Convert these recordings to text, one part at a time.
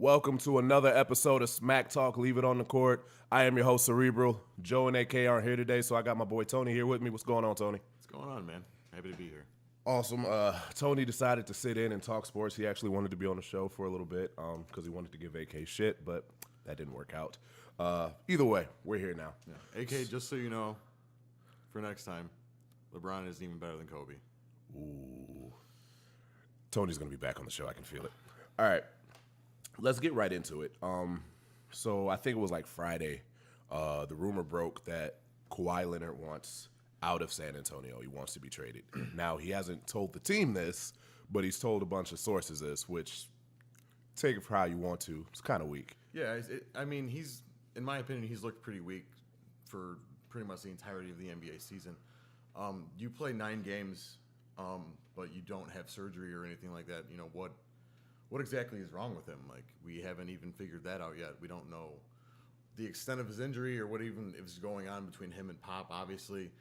Welcome to another episode of Smack Talk, Leave It on the Court. I am your host, Cerebral. Joe and AK aren't here today, so I got my boy Tony here with me. What's going on, Tony? What's going on, man? Happy to be here. Awesome. Tony decided to sit in and talk sports. He actually wanted to be on the show for a little bit because he wanted to give AK shit, but that didn't work out. Either way, we're here now. Yeah. AK, just so you know, for next time, LeBron isn't even better than Kobe. Ooh. Tony's going to be back on the show. I can feel it. All right. Let's get right into it. So I think it was like Friday. The rumor broke that Kawhi Leonard wants out of San Antonio. He wants to be traded. Now, he hasn't told the team this, but he's told a bunch of sources this, which take it for how you want to. It's kind of weak. Yeah, he's, in my opinion, he's looked pretty weak for pretty much the entirety of the NBA season. You play 9 games, but you don't have surgery or anything like that. You know, what exactly is wrong with him? Like, we haven't even figured that out yet. We don't know the extent of his injury or what even is going on between him and Pop. Obviously,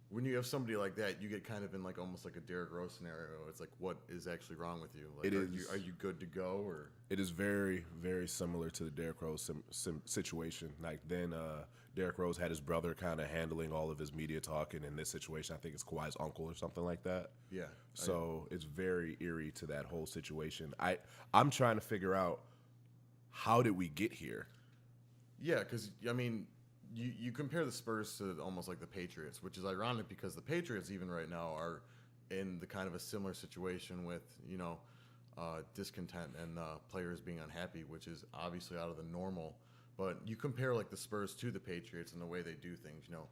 when you have somebody like that, you get kind of in like almost like a Derrick Rose scenario. It's like, what is actually wrong with you? Like, are you good to go? Or it is very, very similar to the Derrick Rose situation. Like then, Derrick Rose had his brother kind of handling all of his media talk, and in this situation, I think it's Kawhi's uncle or something like that. Yeah. So it's very eerie to that whole situation. I'm trying to figure out, how did we get here? Yeah, because I mean, you compare the Spurs to almost like the Patriots, which is ironic because the Patriots even right now are in the kind of a similar situation with, you know, discontent and players being unhappy, which is obviously out of the normal. But you compare like the Spurs to the Patriots and the way they do things, you know,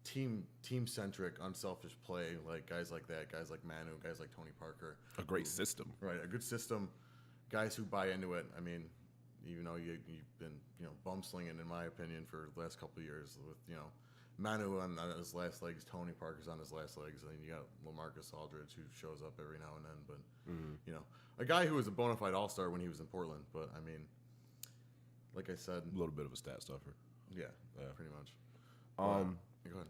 team-centric, unselfish play, like guys like that, guys like Manu, guys like Tony Parker. A great system. Right, a good system, guys who buy into it. I mean, even though you've been, you know, bum slinging, in my opinion, for the last couple of years with, you know, Manu on his last legs, Tony Parker's on his last legs, and then you got LaMarcus Aldridge who shows up every now and then. But, you know, a guy who was a bona fide all-star when he was in Portland. But, I mean, like I said, A little bit of a stat stuffer. Yeah, pretty much. Go ahead.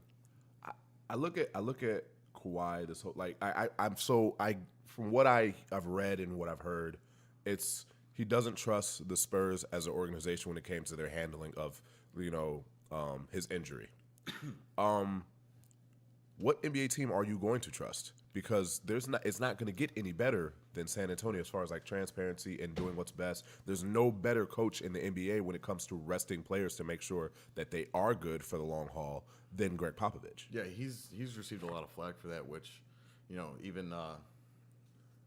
I look at Kawhi. This whole from what I've read and what I've heard, it's he doesn't trust the Spurs as an organization when it came to their handling of, you know, his injury. What NBA team are you going to trust? Because it's not going to get any better than San Antonio as far as like transparency and doing what's best. There's no better coach in the NBA when it comes to resting players to make sure that they are good for the long haul than Greg Popovich. Yeah, he's received a lot of flack for that, which, you know, even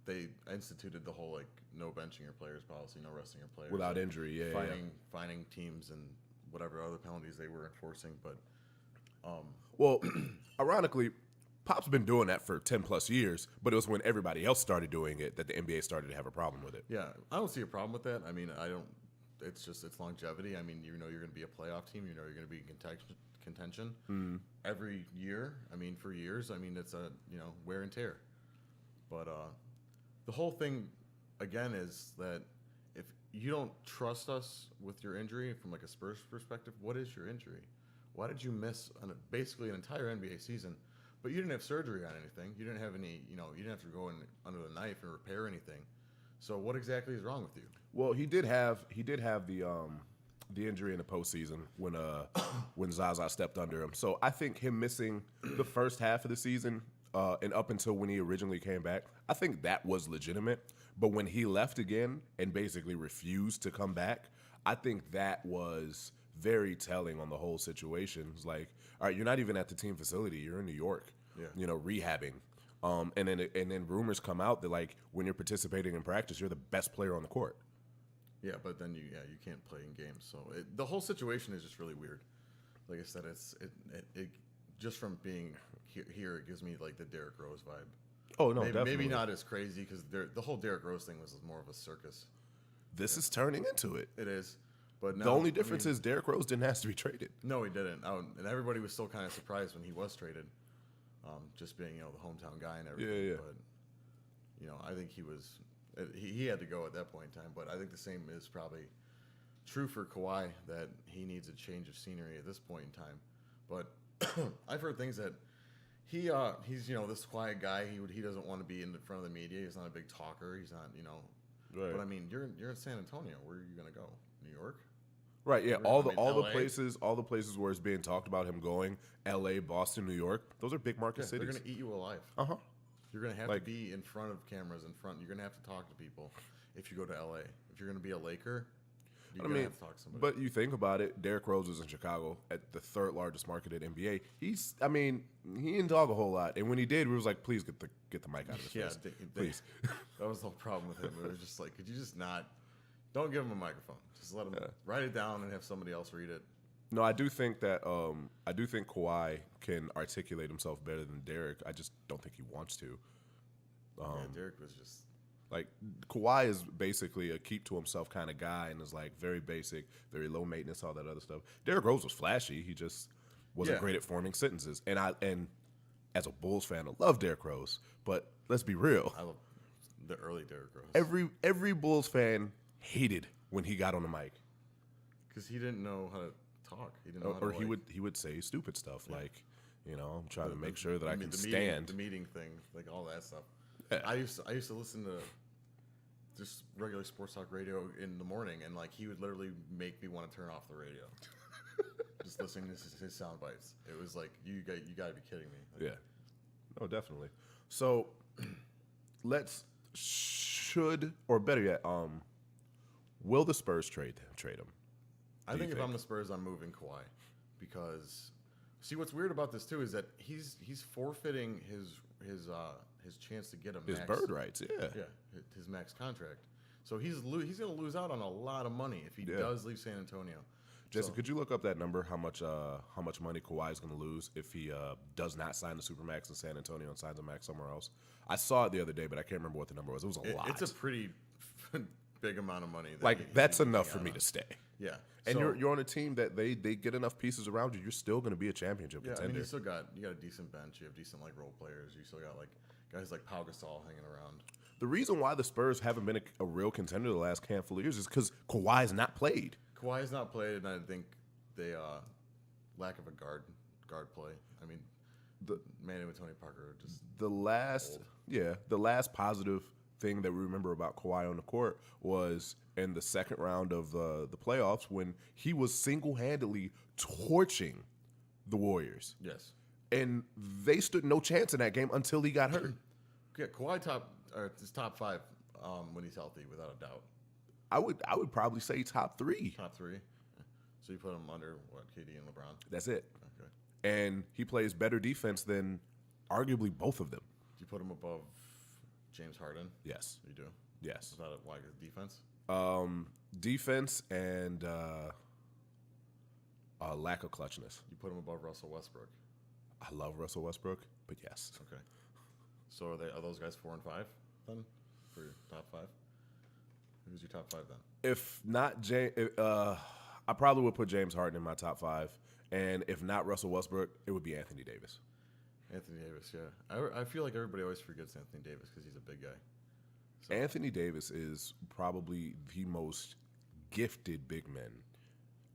they instituted the whole like no benching your players policy, no resting your players without injury. Yeah, fining teams and whatever other penalties they were enforcing. But well, ironically, Pop's been doing that for 10 plus years, but it was when everybody else started doing it that the NBA started to have a problem with it. Yeah, I don't see a problem with that. I mean, I don't. It's just it's longevity. I mean, you know, you're going to be a playoff team. You know, you're going to be in contention every year. I mean, for years. I mean, it's a, you know, wear and tear. But the whole thing, again, is that if you don't trust us with your injury from like a Spurs perspective, what is your injury? Why did you miss basically an entire NBA season? But you didn't have surgery on anything. You didn't have any, you know, you didn't have to go in under the knife and repair anything. So what exactly is wrong with you? Well, he did have the injury in the postseason when Zaza stepped under him. So I think him missing the first half of the season and up until when he originally came back, I think that was legitimate. But when he left again and basically refused to come back, I think that was very telling on the whole situation. It's like, all right, you're not even at the team facility. You're in New York, you know, rehabbing. And then rumors come out that, like, when you're participating in practice, you're the best player on the court. Yeah, but then you can't play in games. So the whole situation is just really weird. Like I said, it just from being here, it gives me like the Derrick Rose vibe. Oh no, definitely. Maybe not as crazy because the whole Derrick Rose thing was more of a circus. This is turning into it. It is. But no, the only difference is Derrick Rose didn't have to be traded. No, he didn't. And everybody was still kind of surprised when he was traded, just being, you know, the hometown guy and everything. Yeah. But, you know, I think he had to go at that point in time. But I think the same is probably true for Kawhi, that he needs a change of scenery at this point in time. But I've heard things that he's, you know, this quiet guy. He doesn't want to be in front of the media. He's not a big talker. He's not, you know, Right. But I mean, you're in San Antonio. Where are you gonna go? New York? Right, yeah. I All the mean, all the LA? places where it's being talked about him going, L.A., Boston, New York. Those are big market Yeah, they're cities. gonna eat you alive. Uh-huh. You're gonna have Like- to be in front of cameras. You're gonna have to talk to people if you go to LA. If you're gonna be a Laker, you're gonna have to talk to somebody. But you think about it, Derrick Rose is in Chicago at the third largest market in NBA. He didn't talk a whole lot, and when he did, we was like, please get the mic out of his yeah, face, they- please. that was the whole problem with him. It was just like, could you just not? Don't give him a microphone. Just let him write it down and have somebody else read it. No, I do think Kawhi can articulate himself better than Derrick. I just don't think he wants to. Yeah, Derek was just. Like Kawhi is basically a keep to himself kind of guy, and is like very basic, very low maintenance, all that other stuff. Derrick Rose was flashy. He just wasn't Yeah. great at forming sentences. And as a Bulls fan, I love Derrick Rose, but let's be real. I love the early Derrick Rose Every Bulls fan hated when he got on the mic, because he didn't know how to talk. He didn't know how or to, he would say stupid stuff like, I'm trying to make the- sure that I the can the stand. the meeting thing, like all that stuff. Yeah. I used to listen to just regular sports talk radio in the morning, and like he would literally make me want to turn off the radio. Just listening to his sound bites. It was like you got to be kidding me. Like, Yeah. No, definitely. So or better yet, will the Spurs trade him? I think if I'm the Spurs, I'm moving Kawhi, because see what's weird about this too is that he's forfeiting his chance to get a His max, bird rights, yeah. his max contract. So he's going to lose out on a lot of money if he Yeah. does leave San Antonio. Jason, So- could you look up that number? How much money Kawhi is going to lose if he does not sign the Supermax in San Antonio and signs a max somewhere else? I saw it the other day, but I can't remember what the number was. It was a lot. It's a pretty big amount of money. That's enough for me to stay. Yeah, And so- you're on a team that they get enough pieces around you. You're still going to be a championship Yeah, I contender. mean, you got a decent bench. You have decent like role players. You still got like guys like Pau Gasol hanging around. The reason why the Spurs haven't been a real contender the last handful of years is because Kawhi's not played. Kawhi has not played, and I think they lack of a guard play. I mean, Manny with Tony Parker just The last positive thing that we remember about Kawhi on the court was in the second round of the playoffs when he was single-handedly torching the Warriors. yes. And they stood no chance in that game until he got hurt. Yeah, Kawhi is top 5 when he's healthy, without a doubt. I would probably say top 3. Top 3. So you put him under what, KD and LeBron? That's it. Okay. And he plays better defense than arguably both of them. Do you put him above James Harden? Yes. You do. Yes. Without a like defense. Defense and lack of clutchness. You put him above Russell Westbrook. I love Russell Westbrook, but yes. Okay. So are those guys 4 and 5 then for your top 5? Who's your top 5 then? If not I probably would put James Harden in my top 5, and if not Russell Westbrook, it would be Anthony Davis. Anthony Davis, yeah. I feel like everybody always forgets Anthony Davis because he's a big guy. So- Anthony Davis is probably the most gifted big man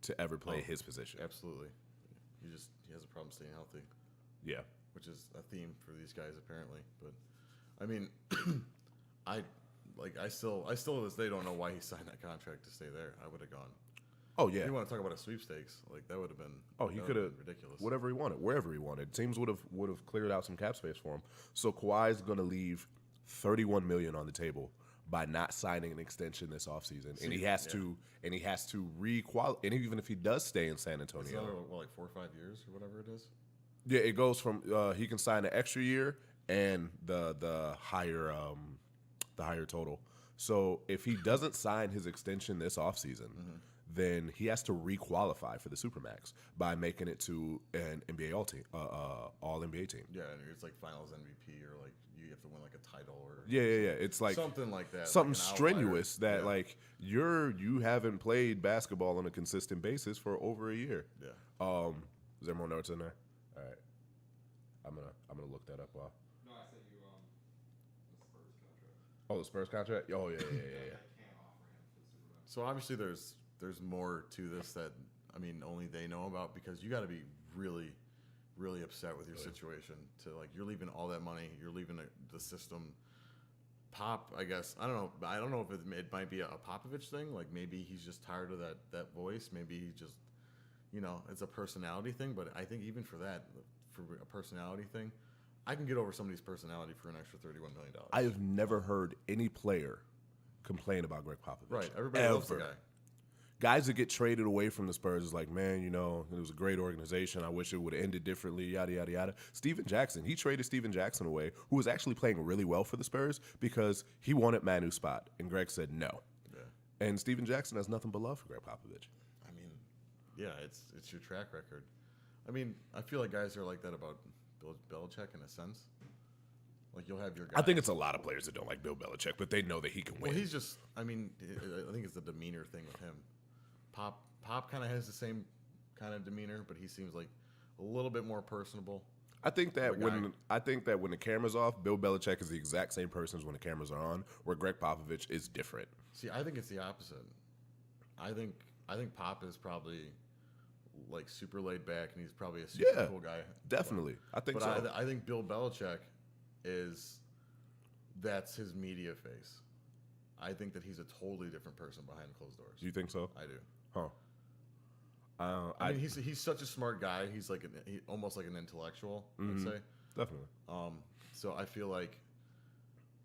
to ever play his position. Absolutely. He has a problem staying healthy, Yeah. which is a theme for these guys apparently. But I mean, I still to this day don't know why he signed that contract to stay there. I would have gone. Oh If yeah. you want to talk about a sweepstakes, like that would have been. Oh, he that could would've have been ridiculous. whatever he wanted, wherever he wanted. Teams would have cleared out some cap space for him. So Kawhi's going to leave $31 million on the table by not signing an extension this offseason. And he has to requalify. And even if he does stay in San It's Antonio, another, like 4 or 5 years or whatever it is. yeah, it goes from he can sign an extra year and the higher total. So if he doesn't sign his extension this offseason, then he has to requalify for the Supermax by making it to an NBA all NBA team. Yeah, and it's like Finals MVP or like you have to win like a title or Yeah. It's like something like that. something like an outlier. strenuous that Yeah. like you haven't played basketball on a consistent basis for over a year. Yeah. Is there more notes in there? All right, I'm gonna look that up while. No, I said you the Spurs contract. Oh, the Spurs contract. Oh yeah. I can't offer him for the Supermax. So obviously there's more to this that I mean only they know about because you got to be really, really upset with your situation to like you're leaving all that money, you're leaving the system, Pop, I guess. I don't know. I don't know if it might be a Popovich thing. Like maybe he's just tired of that voice. Maybe he just, it's a personality thing. But I think even for that, for a personality thing, I can get over somebody's personality for an extra $31 million. I have never heard any player complain about Greg Popovich. Right. Everybody loves the guy. Guys that get traded away from the Spurs is like, man, it was a great organization. I wish it would have ended differently, yada, yada, yada. Steven Jackson, he traded Steven Jackson away, who was actually playing really well for the Spurs because he wanted Manu's spot. And Greg said no. Yeah. And Steven Jackson has nothing but love for Greg Popovich. I mean, yeah, it's your track record. I mean, I feel like guys are like that about Bill Belichick in a sense. Like you'll have your guy. I think it's a lot of players that don't like Bill Belichick, but they know that he can win. Well, he's just, I think it's the demeanor thing with him. Pop kind of has the same kind of demeanor, but he seems like a little bit more personable. I think that when the camera's off, Bill Belichick is the exact same person as when the cameras are on, where Greg Popovich is different. See, I think it's the opposite. I think Pop is probably like super laid back, and he's probably a super cool guy. Definitely, I think so. But I think Bill Belichick that's his media face. I think that he's a totally different person behind closed doors. You think so? I do. Huh. I mean, he's such a smart guy. He's like almost like an intellectual, I'd say. Definitely. So I feel like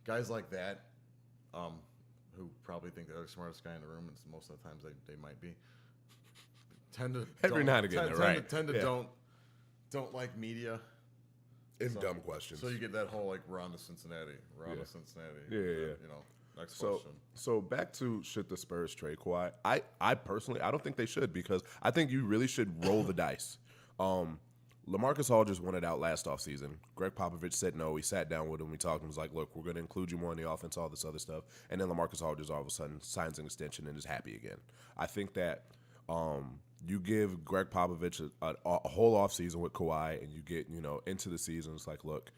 guys like that, who probably think they're the smartest guy in the room, and most of the times they might be, tend to every now and again, tend to don't like media. It's dumb questions. So you get that whole like we're on to Cincinnati. Yeah. Next question. So back to should the Spurs trade Kawhi? I personally I don't think they should because I think you really should roll the dice. LaMarcus Hall just wanted out last offseason. Greg Popovich said no. We sat down with him. We talked and was like, look, we're going to include you more in the offense, all this other stuff. And then LaMarcus Hall just all of a sudden signs an extension and is happy again. I think that you give Greg Popovich a whole offseason with Kawhi and you get, into the season. It's like, look,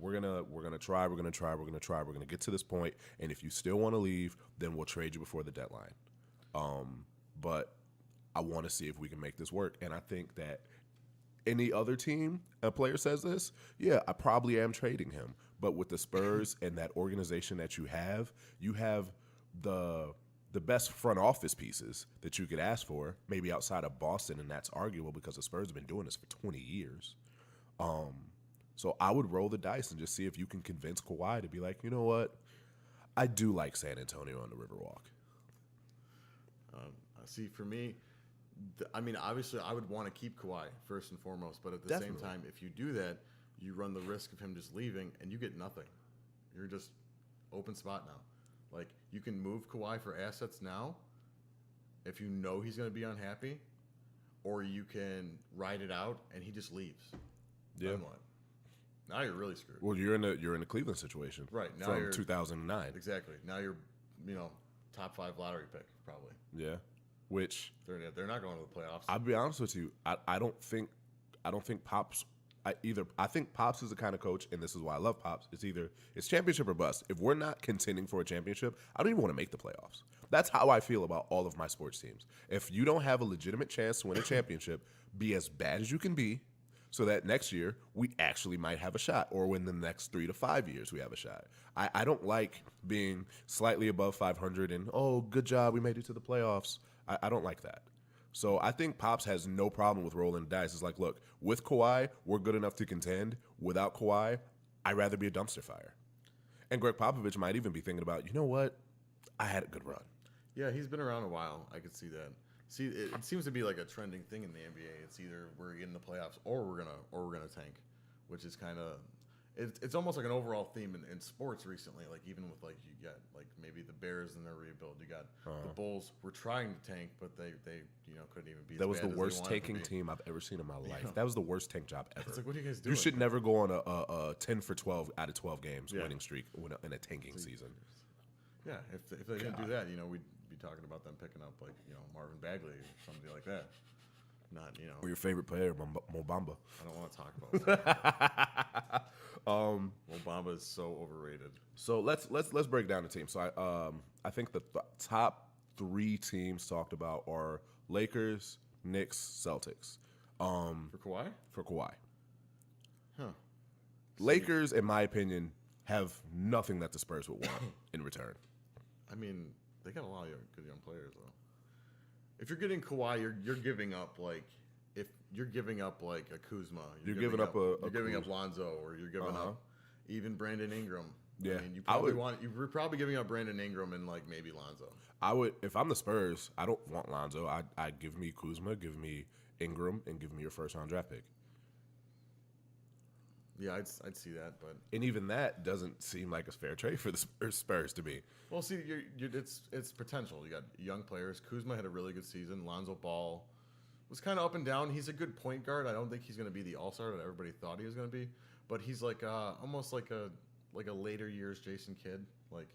we're gonna try, we're gonna get to this point, and if you still want to leave, then we'll trade you before the deadline. But I want to see if we can make this work, and I think that any other team, a player says this, yeah, I probably am trading him. But with the Spurs and that organization that you have the best front office pieces that you could ask for, maybe outside of Boston, and that's arguable because the Spurs have been doing this for 20 years. So I would roll the dice and just see if you can convince Kawhi to be like, you know what? I do like San Antonio on the Riverwalk. See, for me, obviously I would want to keep Kawhi first and foremost, but at the same time, if you do that, you run the risk of him just leaving and you get nothing. You're just open spot now. Like, you can move Kawhi for assets now if you know he's going to be unhappy, or you can ride it out and he just leaves. Yeah. Then what? Now you're really screwed. Well, you're in a Cleveland situation, right? Now from you're 2009. Exactly. Now you're, top 5 lottery pick probably. Yeah, which they're not going to the playoffs. I'll be honest with you. I don't think Pops. I think Pops is the kind of coach, and this is why I love Pops. It's championship or bust. If we're not contending for a championship, I don't even want to make the playoffs. That's how I feel about all of my sports teams. If you don't have a legitimate chance to win a championship, be as bad as you can be, so that next year we actually might have a shot, or within the next 3 to 5 years we have a shot. I don't like being slightly above 500 and, oh, good job, we made it to the playoffs. I don't like that. So I think Pops has no problem with rolling the dice. It's like, look, with Kawhi, we're good enough to contend. Without Kawhi, I'd rather be a dumpster fire. And Greg Popovich might even be thinking about, you know what? I had a good run. Yeah, he's been around a while. I could see that. See, it seems to be like a trending thing in the NBA. It's either we're in the playoffs or we're gonna tank, which is kind of it's almost like an overall theme in sports recently. Like even with like you got like maybe the Bears and their rebuild. You got the Bulls were trying to tank, but they couldn't even be. That was as the bad worst as they tanking wanted to be. team I've ever seen in my life. That was the worst tank job ever. It's like, what are you guys doing? You should never go on a 10 for 12 out of 12 games winning streak in a tanking season. Yeah, if they didn't do that, we'd be talking about them picking up like Marvin Bagley or somebody like that. Not Or your favorite player, Mo Bamba. I don't want to talk about that. Mo Bamba is so overrated. So let's break down the team. So I think the top 3 teams talked about are Lakers, Knicks, Celtics. For Kawhi? For Kawhi. Huh. Lakers, in my opinion, have nothing that the Spurs would want in return. I mean, they got a lot of good young players though. If you're getting Kawhi, you're giving up like if you're giving up like a Kuzma, You're giving up a you're giving up Kuz. Lonzo, or you're giving up even Brandon Ingram. Yeah, I mean, I would- you're probably giving up Brandon Ingram and like maybe Lonzo. I would, if I'm the Spurs, I don't want Lonzo. I'd give me Kuzma, give me Ingram, and give me your first round draft pick. Yeah, I'd see that, but And even that doesn't seem like a fair trade for the Spurs to me. well, see, it's potential. You got young players. Kuzma had a really good season. Lonzo Ball was kind of up and down. He's a good point guard. I don't think he's going to be the all-star that everybody thought he was going to be, but he's like almost like a later years Jason Kidd, like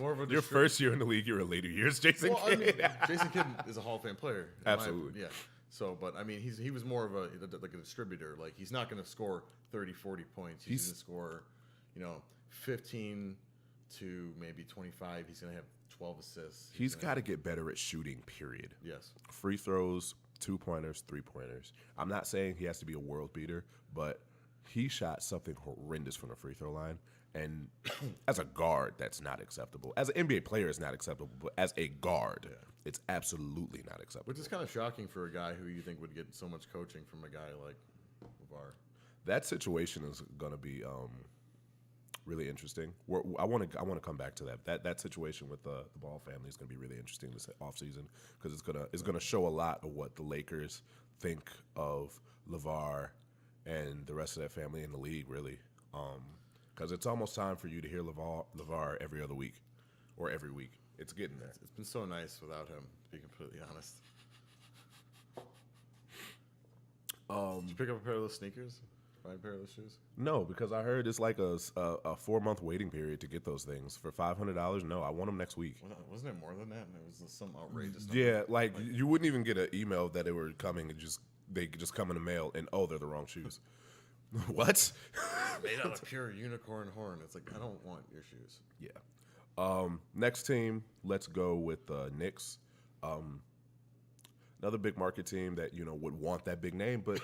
more of a Your first year in the league, you're a later years Jason Well, I mean, Kidd. Jason Kidd is a Hall of Fame player. in my Absolutely. opinion, yeah. So, but I mean, he was more of like a distributor. Like he's not going to score 30, 40 points. He's going to score, 15 to maybe 25. He's going to have 12 assists. He's got to get better at shooting, period. Yes. Free throws, 2-pointers, 3-pointers. I'm not saying he has to be a world beater, but he shot something horrendous from the free throw line. And as a guard, that's not acceptable. As an NBA player, it's not acceptable. But as a guard, it's absolutely not acceptable. Which is kind of shocking for a guy who you think would get so much coaching from a guy like LeVar. That situation is going to be really interesting. I want to come back to that. That situation with the Ball family is going to be really interesting this offseason because it's gonna show a lot of what the Lakers think of LeVar and the rest of that family in the league, really. Because it's almost time for you to hear LeVar every other week or every week. It's getting there. It's been so nice without him, to be completely honest. Did you pick up a pair of those sneakers? Buy a pair of those shoes? No, because I heard it's like a 4-month waiting period to get those things for $500. No, I want them next week. Well, wasn't it more than that? It was some outrageous number. Yeah, like you wouldn't even get an email that they were coming and they could just come in the mail and they're the wrong shoes. What? Made out of pure unicorn horn. It's like, I don't want your shoes. Yeah. Next team, let's go with Knicks. Another big market team that would want that big name, but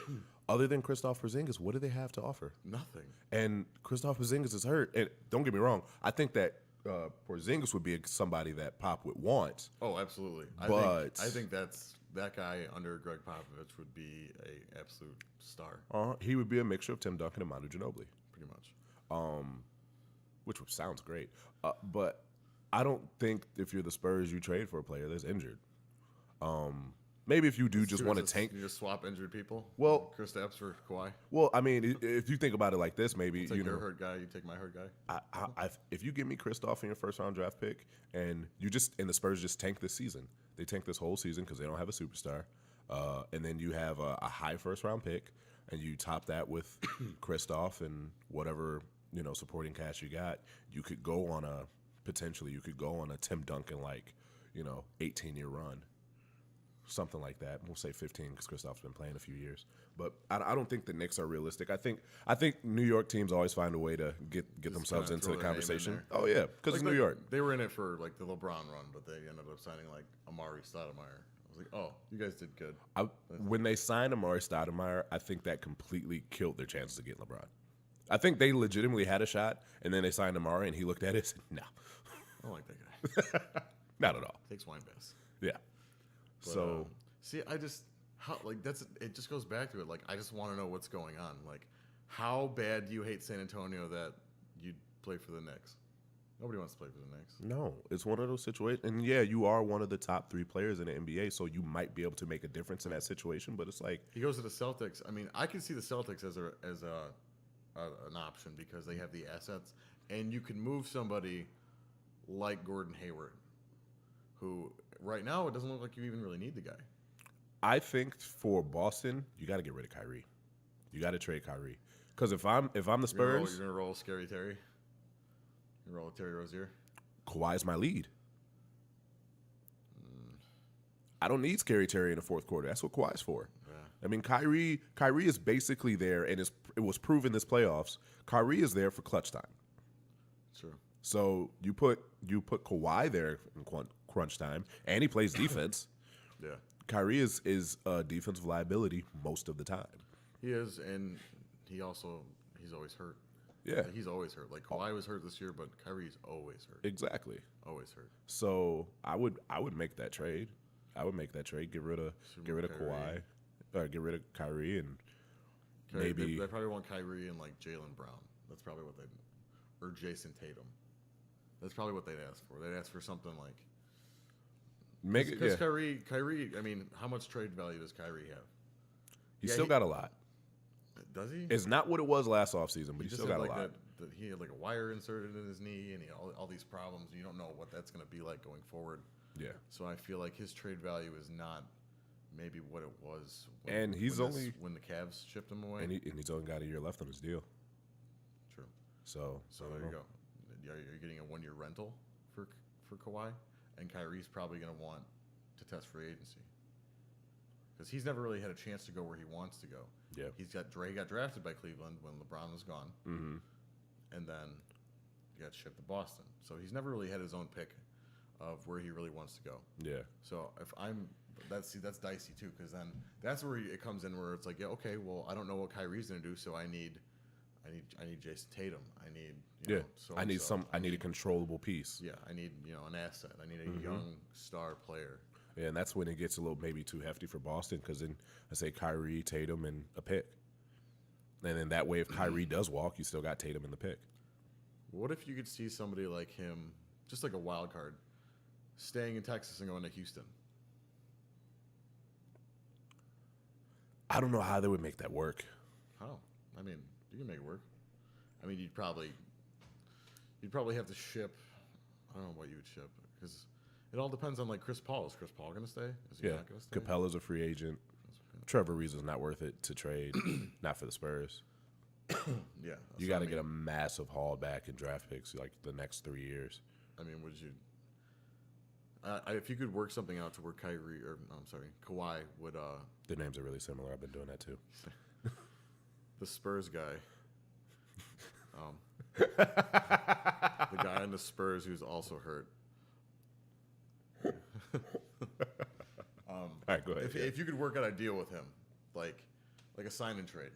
other than Kristaps Porzingis, what do they have to offer? Nothing. And Kristaps Porzingis is hurt. And don't get me wrong, I think that Porzingis would be somebody that Pop would want. Oh, absolutely. But- I think that guy under Greg Popovich would be a absolute star, He would be a mixture of Tim Duncan and Manu Ginobili, pretty much. which sounds great. But I don't think if you're the Spurs, you trade for a player that's injured. Maybe if you do just want to tank. You just swap injured people. Well- Kristaps for Kawhi. Well, I mean, if you think about it like this, maybe Take your hurt guy. You take my hurt guy. if you give me Kristaps in your first round draft pick, and the Spurs just tank this season, they tank this whole season because they don't have a superstar, and then you have a high first round pick, and you top that with Kristaps and whatever supporting cast you got, you could go on a Tim Duncan 18-year run. Something like that. We'll say 15 because Kristaps been playing a few years. But I don't think the Knicks are realistic. I think New York teams always find a way to get themselves kinda into throw the their name in conversation. there. Oh yeah, because it's New York. They were in it for the LeBron run, but they ended up signing Amari Stoudemire. I was like, oh, you guys did good. When they signed Amari Stoudemire, I think that completely killed their chances of getting LeBron. I think they legitimately had a shot, and then they signed Amari, and he looked at it and said, no, I don't like that guy. not at all. Takes wine baths. Yeah. But, So see, it just goes back to it. I just want to know what's going on. How bad do you hate San Antonio that you play for the Knicks? Nobody wants to play for the Knicks. no, it's one of those situations. And yeah, you are one of the top 3 players in the NBA, so you might be able to make a difference in that situation. But it's like, He goes to the Celtics. I mean, I can see the Celtics as an option because they have the assets, and you can move somebody like Gordon Hayward, who right now it doesn't look like you even really need the guy. I think for Boston, you got to get rid of Kyrie. You got to trade Kyrie. Because if I'm the Spurs, You're gonna roll Scary Terry. You roll Terry Rozier. Kawhi's my lead. I don't need Scary Terry in the fourth quarter. That's what Kawhi's for. Yeah. I mean, Kyrie is basically there, and it was proven this playoffs. Kyrie is there for clutch time. True. So you put Kawhi there in crunch time, and he plays defense. Yeah. Kyrie is a defensive liability most of the time. He is, and he's always hurt. Yeah. He's always hurt. Like Kawhi was hurt this year, but Kyrie's always hurt. Exactly. Always hurt. So I would make that trade. I would make that trade. Get rid of Kyrie. Kawhi, or get rid of Kyrie, and maybe They probably want Kyrie and like Jaylen Brown. That's probably what or Jason Tatum. That's probably what they'd ask for. They'd ask for something like make it. because Yeah. Kyrie. I mean, how much trade value does Kyrie have? He's Yeah, still got a lot. Does he? It's not what it was last offseason, but He he just still had got like a lot. that he had like a wire inserted in his knee, and he all these problems. You don't know what that's going to be like going forward. Yeah. So I feel like his trade value is not maybe what it was. And he's only- when the Cavs shipped him away. And he's only got a year left on his deal. True. So So I don't there you know. go. You're getting a 1-year rental for Kawhi, and Kyrie's probably going to want to test free agency because he's never really had a chance to go where he wants to go. Yeah. He got drafted by Cleveland when LeBron was gone, Mm-hmm. and then he got shipped to Boston. So he's never really had his own pick of where he really wants to go. Yeah. So if I'm that's dicey too, because then that's where it comes in where it's like, yeah, okay, well, I don't know what Kyrie's going to do, so I need Jason Tatum. I need Yeah. so I need I need a controllable piece. yeah, I need an asset. I need a Mm-hmm. young star player. Yeah, and that's when it gets a little maybe too hefty for Boston because then I say Kyrie, Tatum, and a pick. And then that way, if Kyrie does walk, you still got Tatum in the pick. What if you could see somebody like him, just like a wild card, staying in Texas and going to Houston? I don't know how they would make that work. How? I mean, you can make it work. I mean, you'd probably have to ship. I don't know what you would ship because it all depends on like Chris Paul. Is Chris Paul going to stay? Is he Yeah, not going to stay? Capella's a free agent. Trevor Ariza is not worth it to trade, not for the Spurs. Yeah, You got to get a massive haul back in draft picks like the next 3 years. I mean, would you? If you could work something out to where Kawhi would The names are really similar. I've been doing that too. the Spurs guy, the guy on the Spurs who's also hurt. All right, go ahead. If you could work out a deal with him, like a sign and trade,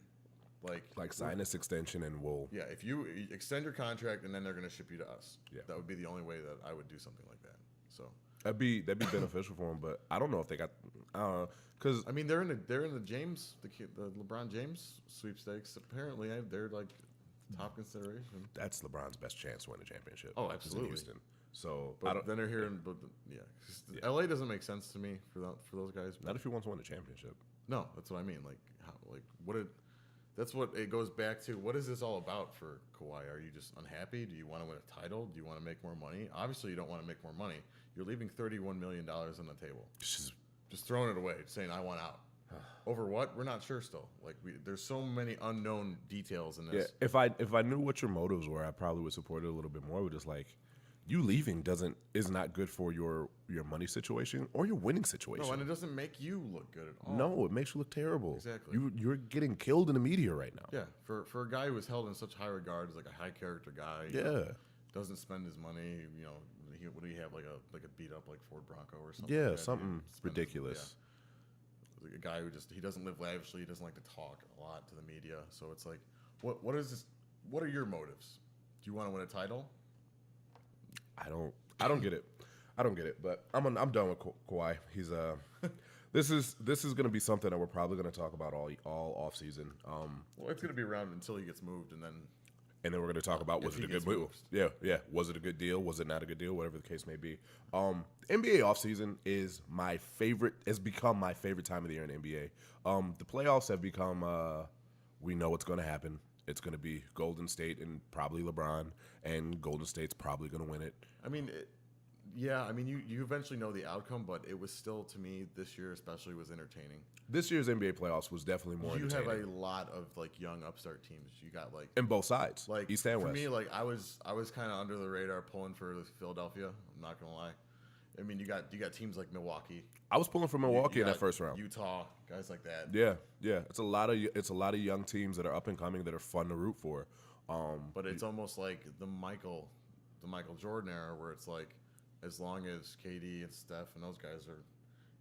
like sign this extension and we'll. yeah, if you extend your contract and then they're going to ship you to us, Yeah. that would be the only way that I would do something like that. So That'd be beneficial for them, but I don't know if they got. Because I mean, they're in the James the LeBron James sweepstakes. Apparently, they're like top consideration. that's LeBron's best chance to win a championship. Oh, is in absolutely. Houston. So I But don't. then they're here, yeah. 'Cause LA doesn't make sense to me for those guys. Not if he wants to win a championship. No, that's what I mean. Like that's what it goes back to. What is this all about for Kawhi? Are you just unhappy? Do you want to win a title? Do you want to make more money? Obviously, you don't want to make more money. You're leaving $31 million on the table. It's Just throwing it away, saying I want out. Over what? We're not sure still. Like there's so many unknown details in yeah. this. If I knew what your motives were, I probably would support it a little bit more. But just like you leaving is not good for your money situation or your winning situation. No, and it doesn't make you look good at all. No, it makes you look terrible. Exactly. You're getting killed in the media right now. Yeah, for a guy who is held in such high regard as like a high character guy. Yeah. Doesn't spend his money. What do you have like a beat up like Ford Bronco or something? Yeah, like that? something Spends his- ridiculous. yeah. Like a guy who he doesn't live lavishly. He doesn't like to talk a lot to the media. So it's like, what is this? What are your motives? Do you want to win a title? I don't get it. I don't get it. But I'm done with Kawhi. He's this is going to be something that we're probably going to talk about all off season. Well, it's going to be around until he gets moved, and then And then we're going to talk about was If it a he good gets move? moved. Yeah. Was it a good deal? Was it not a good deal? Whatever the case may be. NBA offseason is my favorite. Has become my favorite time of the year in NBA. The playoffs have become. We know what's going to happen. It's going to be Golden State and probably LeBron, and Golden State's probably going to win it. I mean, you eventually know the outcome, but it was still, to me, this year especially was entertaining. This year's NBA playoffs was definitely more You have entertaining. a lot of like young upstart teams. You got like And both sides, like East and for West. me, like I was kind of under the radar pulling for Philadelphia. I'm not gonna lie. I mean, you got teams like Milwaukee, I was pulling for Milwaukie You in that got first round. Utah, guys like that. Yeah. It's a lot of young teams that are up and coming that are fun to root for. But it's almost like the Michael Jordan era, where it's like, as long as KD and Steph and those guys are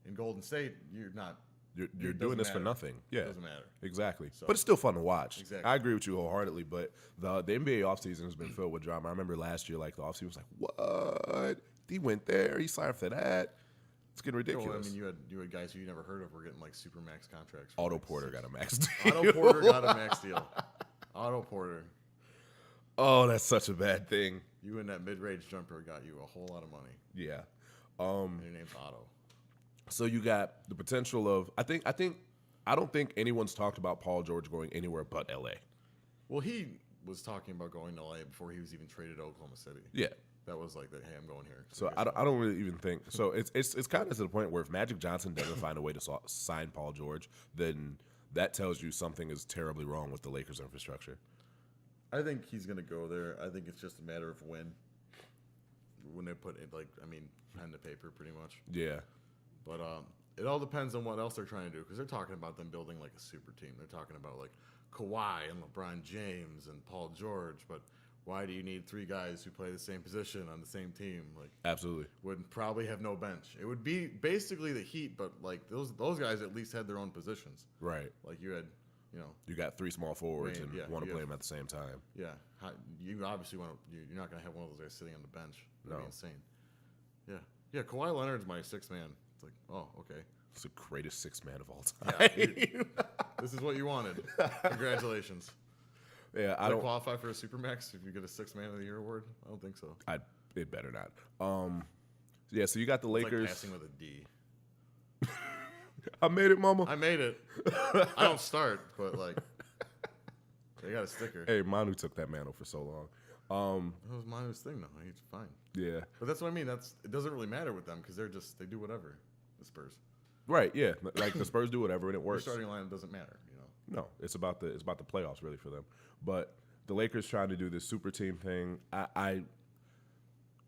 in Golden State, you're not You're It doing doesn't this for matter. nothing. Yeah, It doesn't matter. exactly. So- But it's still fun to watch. Exactly. I agree with you wholeheartedly. But the NBA offseason has been filled with drama. I remember last year, like the offseason was like, what? He went there. He signed for that. It's getting ridiculous. Well, I mean, you had guys who you never heard of were getting like super max contracts. for, Otto like, Porter six- got a max deal. Otto Porter got a max deal. Otto Porter, Oh, that's such a bad thing. you and that mid-range jumper got you a whole lot of money. Yeah. And your name's Otto. So you got the potential of I don't think anyone's talked about Paul George going anywhere but LA. Well, he was talking about going to LA before he was even traded to Oklahoma City. Yeah. That was like, hey, I'm going here. So I don't really even think so. It's kind of to the point where if Magic Johnson doesn't find a way to sign Paul George, then that tells you something is terribly wrong with the Lakers infrastructure. I think he's going to go there. I think it's just a matter of when they put it, like, I mean, pen to paper pretty much. Yeah. But it all depends on what else they're trying to do, because they're talking about them building like a super team. They're talking about like Kawhi and LeBron James and Paul George. But why do you need three guys who play the same position on the same team? Like, Absolutely. would probably have no bench. It would be basically the Heat, but like those guys at least had their own positions. Right. Like you had, you know, You got three small forwards Right, and yeah, want to you play have- them at the same time. yeah. You obviously want to. You're not going to have one of those guys sitting on the bench. That'd No. be insane. Yeah, yeah. Kawhi Leonard's my sixth man. It's like, oh, okay. It's the greatest six man of all Yeah, time. dude. This is what you wanted. Congratulations. Yeah, I Does it don't. qualify for a Supermax if you get a Sixth Man of the Year award? I don't think so. It better not. Yeah. So you got the It's like Lakers. passing with a D. I made it, Mama. I made it. I don't start, but like, they got a sticker. Hey, Manu took that mantle for so long. That was Manu's thing, though. He's fine. Yeah. But that's what I mean. It doesn't really matter with them because they do whatever. The Spurs. Right. Yeah. Like the Spurs do whatever and it Their works. starting lineup doesn't matter. You know. No, it's about the playoffs really for them. But the Lakers trying to do this super team thing. I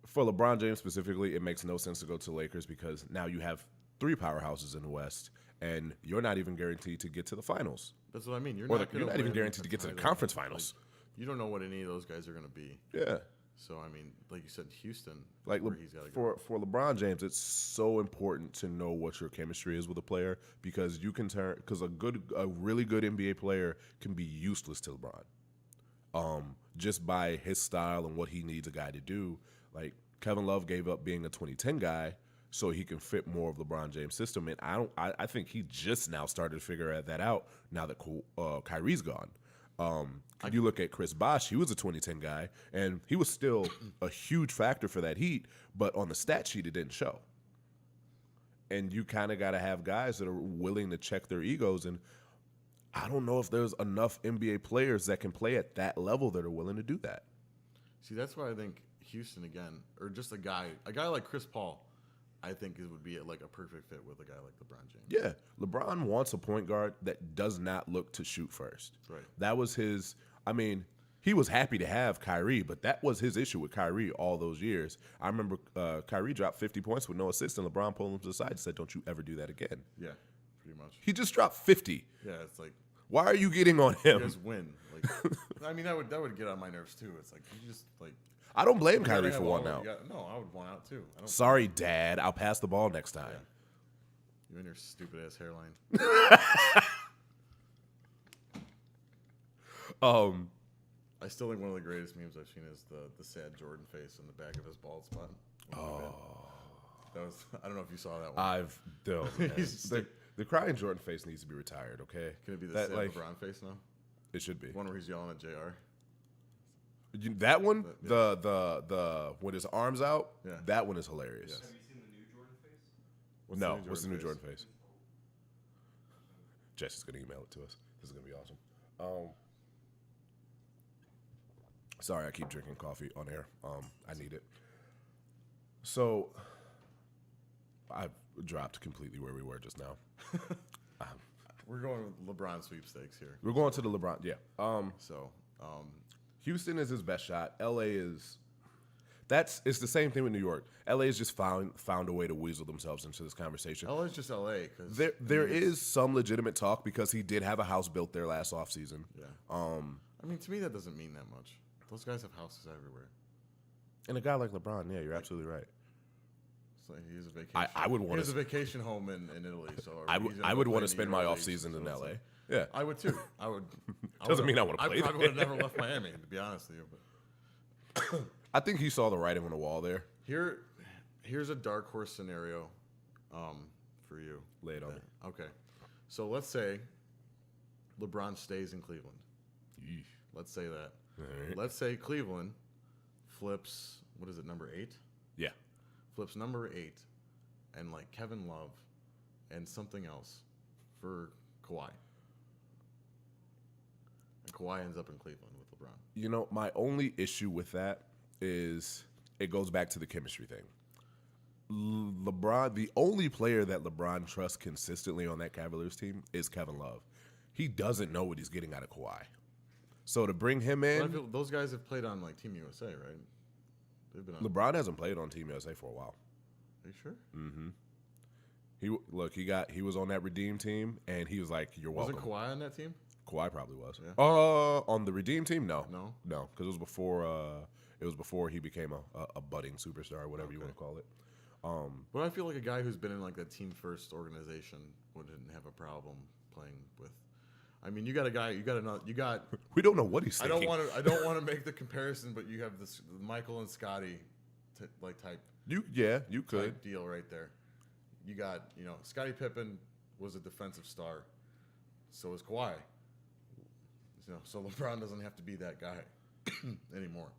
for LeBron James specifically, it makes no sense to go to the Lakers because now you have three powerhouses in the West, and you're not even guaranteed to get to the finals. That's what I mean. You're Or not. you're gonna not even win guaranteed to a get to the title. conference finals. Like, you don't know what any of those guys are going to be. Yeah. So I mean, like you said, Houston. Like where he's got to go. for LeBron James, it's so important to know what your chemistry is with a player because you can because a really good NBA player can be useless to LeBron. Just by his style and what he needs a guy to do. Like Kevin Love gave up being a 2010 guy so he can fit more of LeBron James' system, and I think he just now started to figure that out now that Kyrie's gone. You look at Chris Bosh, he was a 2010 guy, and he was still a huge factor for that Heat, but on the stat sheet, it didn't show. And you kind of got to have guys that are willing to check their egos, and I don't know if there's enough NBA players that can play at that level that are willing to do that. See, that's why I think Houston again, or just a guy like Chris Paul, I think it would be like a perfect fit with a guy like LeBron James. Yeah, LeBron wants a point guard that does not look to shoot first. Right. That was his. I mean, he was happy to have Kyrie, but that was his issue with Kyrie all those years. I remember Kyrie dropped 50 points with no assist, and LeBron pulled him to the side and said, "Don't you ever do that again." Yeah, pretty much. He just dropped 50. Yeah, it's like Why are you getting on you him? guys win. Like, I mean, that would get on my nerves too. It's like you just like I don't blame you gotta Kyrie have for all- one out. No, I would want out too. I don't. Sorry, Dad. I'll pass the ball next time. You and your stupid ass hairline. I still think one of the greatest memes I've seen is the sad Jordan face in the back of his bald spot. That was. I don't know if you saw that one. I've no. He's The crying Jordan face needs to be retired. Okay, Can it be the that, sad like, LeBron face now? It should be. One where he's yelling at Jr. That one, Yeah. the with his arms out, Yeah. that one is hilarious. Yes. Have you seen the new Jordan face? No, what's the new Jordan face? Jesse's gonna email it to us. This is gonna be awesome. Sorry, I keep drinking coffee on air. I need it. So, I've dropped completely where we were just now. We're going with LeBron sweepstakes here. We're going to the LeBron. Yeah. So, Houston is his best shot. LA is. It's the same thing with New York. LA's just found a way to weasel themselves into this conversation. LA's just LA because There is some legitimate talk because he did have a house built there last offseason. Yeah. I mean, to me, that doesn't mean that much. Those guys have houses everywhere. And a guy like LeBron, yeah, you're absolutely right. So he's a vacation. I would want He has a to. vacation home in Italy. So I he's would. gonna I go would play want to in the spend my Euro off Leagues, season so in it's LA. like- Yeah. I would too. I would. Doesn't mean I wanna play I probably there. would have never left Miami, to be honest with you. But I think he saw the writing on the wall there. here's a dark horse scenario, for you. Lay it on me. Okay, so let's say LeBron stays in Cleveland. Yeesh. Let's say that. All right. Let's say Cleveland flips. What is it? Number 8. Yeah. Flips number 8, and like Kevin Love, and something else for Kawhi. And Kawhi ends up in Cleveland with LeBron. You know, my only issue with that is it goes back to the chemistry thing. LeBron, the only player that LeBron trusts consistently on that Cavaliers team is Kevin Love. He doesn't know what he's getting out of Kawhi. So to bring him But I in, feel those guys have played on like Team USA, right? They've been on. LeBron hasn't played on Team USA for a while. Are you sure? He was on that Redeem team, and he was like, "You're welcome." Wasn't Kawhi on that team? Kawhi probably was. Yeah. On the Redeem team, no, No? because it was before he became a budding superstar, or whatever you want to call it. But I feel like a guy who's been in like that team first organization wouldn't have a problem playing with. I mean, you got a guy. You got. We don't know what he's I thinking. don't want to make the comparison, but you have this Michael and Scotty, type You could. type deal right there. You got Scottie Pippen was a defensive star, so is Kawhi. So LeBron doesn't have to be that guy anymore.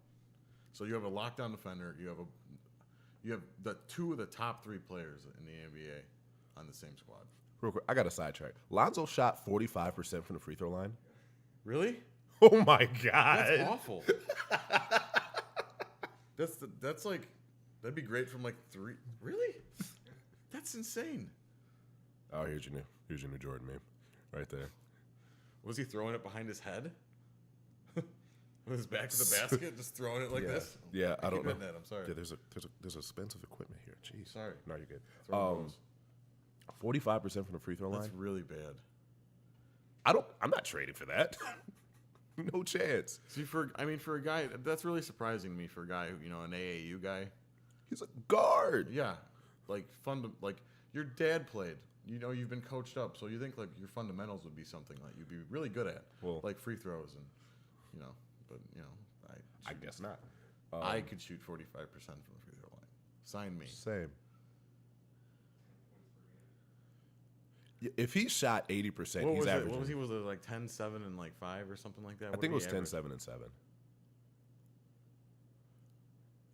So you have a lockdown defender. You have the 2 of the top 3 players in the NBA on the same squad. Real quick, I got a sidetrack. Lonzo shot 45% from the free throw line. Really? Oh my god, That's awful. That's like that'd be great from like 3. Really? That's insane. Oh, here's your new Jordan meme, right there. Was he throwing it behind his head? With his back to the basket, just throwing it like Yeah. this? Yeah, I don't keep know. hitting that, I'm sorry. Yeah, there's expensive equipment here. Jeez. Sorry. No, you're good. Throwing balls. 45% from the free throw line. That's really bad. I'm not trading for that. No chance. See, for a guy, that's really surprising to me for a guy who, an AAU guy. He's a guard. Yeah, like your dad played. You've been coached up, so you think like your fundamentals would be something like you'd be really good at, Well- like free throws and, but I guess not. I could shoot 45% from the free throw line. Sign me. Same. If he shot 80%, What he's was it? averaging. What was he? Was it like 10, 7, and like 5 or something like that? I What think it did was he 10, average? 7, and 7.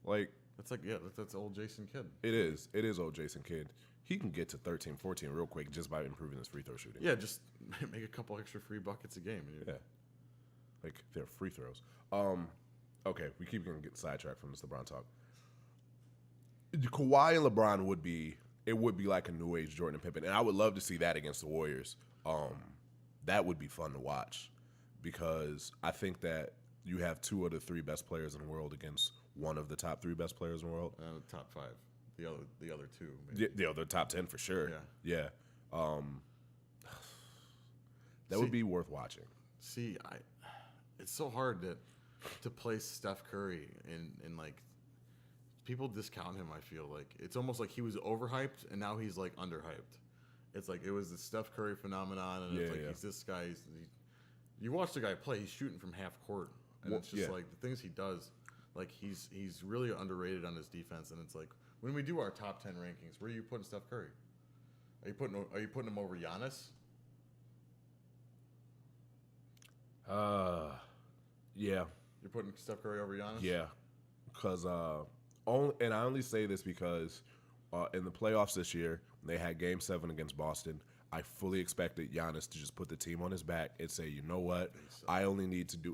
Like, That's like that's old Jason Kidd. it is. It is old Jason Kidd. He can get to 13, 14 real quick just by improving his free throw shooting. Yeah, just make a couple extra free buckets a game. Yeah. Like, they're free throws. Okay, we keep going to get sidetracked from this LeBron talk. Kawhi and LeBron would be like a new age Jordan and Pippen, and I would love to see that against the Warriors. That would be fun to watch because I think that you have 2 of the 3 best players in the world against one of the top 3 best players in the world. Top 5. The other 2. Maybe. Yeah, they're top 10 for sure. Yeah. That would be worth watching. See, it's so hard to place Steph Curry in like people discount him. I feel like it's almost like he was overhyped and now he's like underhyped. It's like it was the Steph Curry phenomenon, and it's like he's this guy. You watch the guy play; he's shooting from half court, and it's just like the things he does. Like he's really underrated on his defense, and it's like when we do our top 10 rankings, where are you putting Steph Curry? Are you putting him over Giannis? Yeah. You're putting Steph Curry over Giannis? Yeah, because I only say this because in the playoffs this year, when they had Game 7 against Boston, I fully expected Giannis to just put the team on his back and say, you know what, I only need to do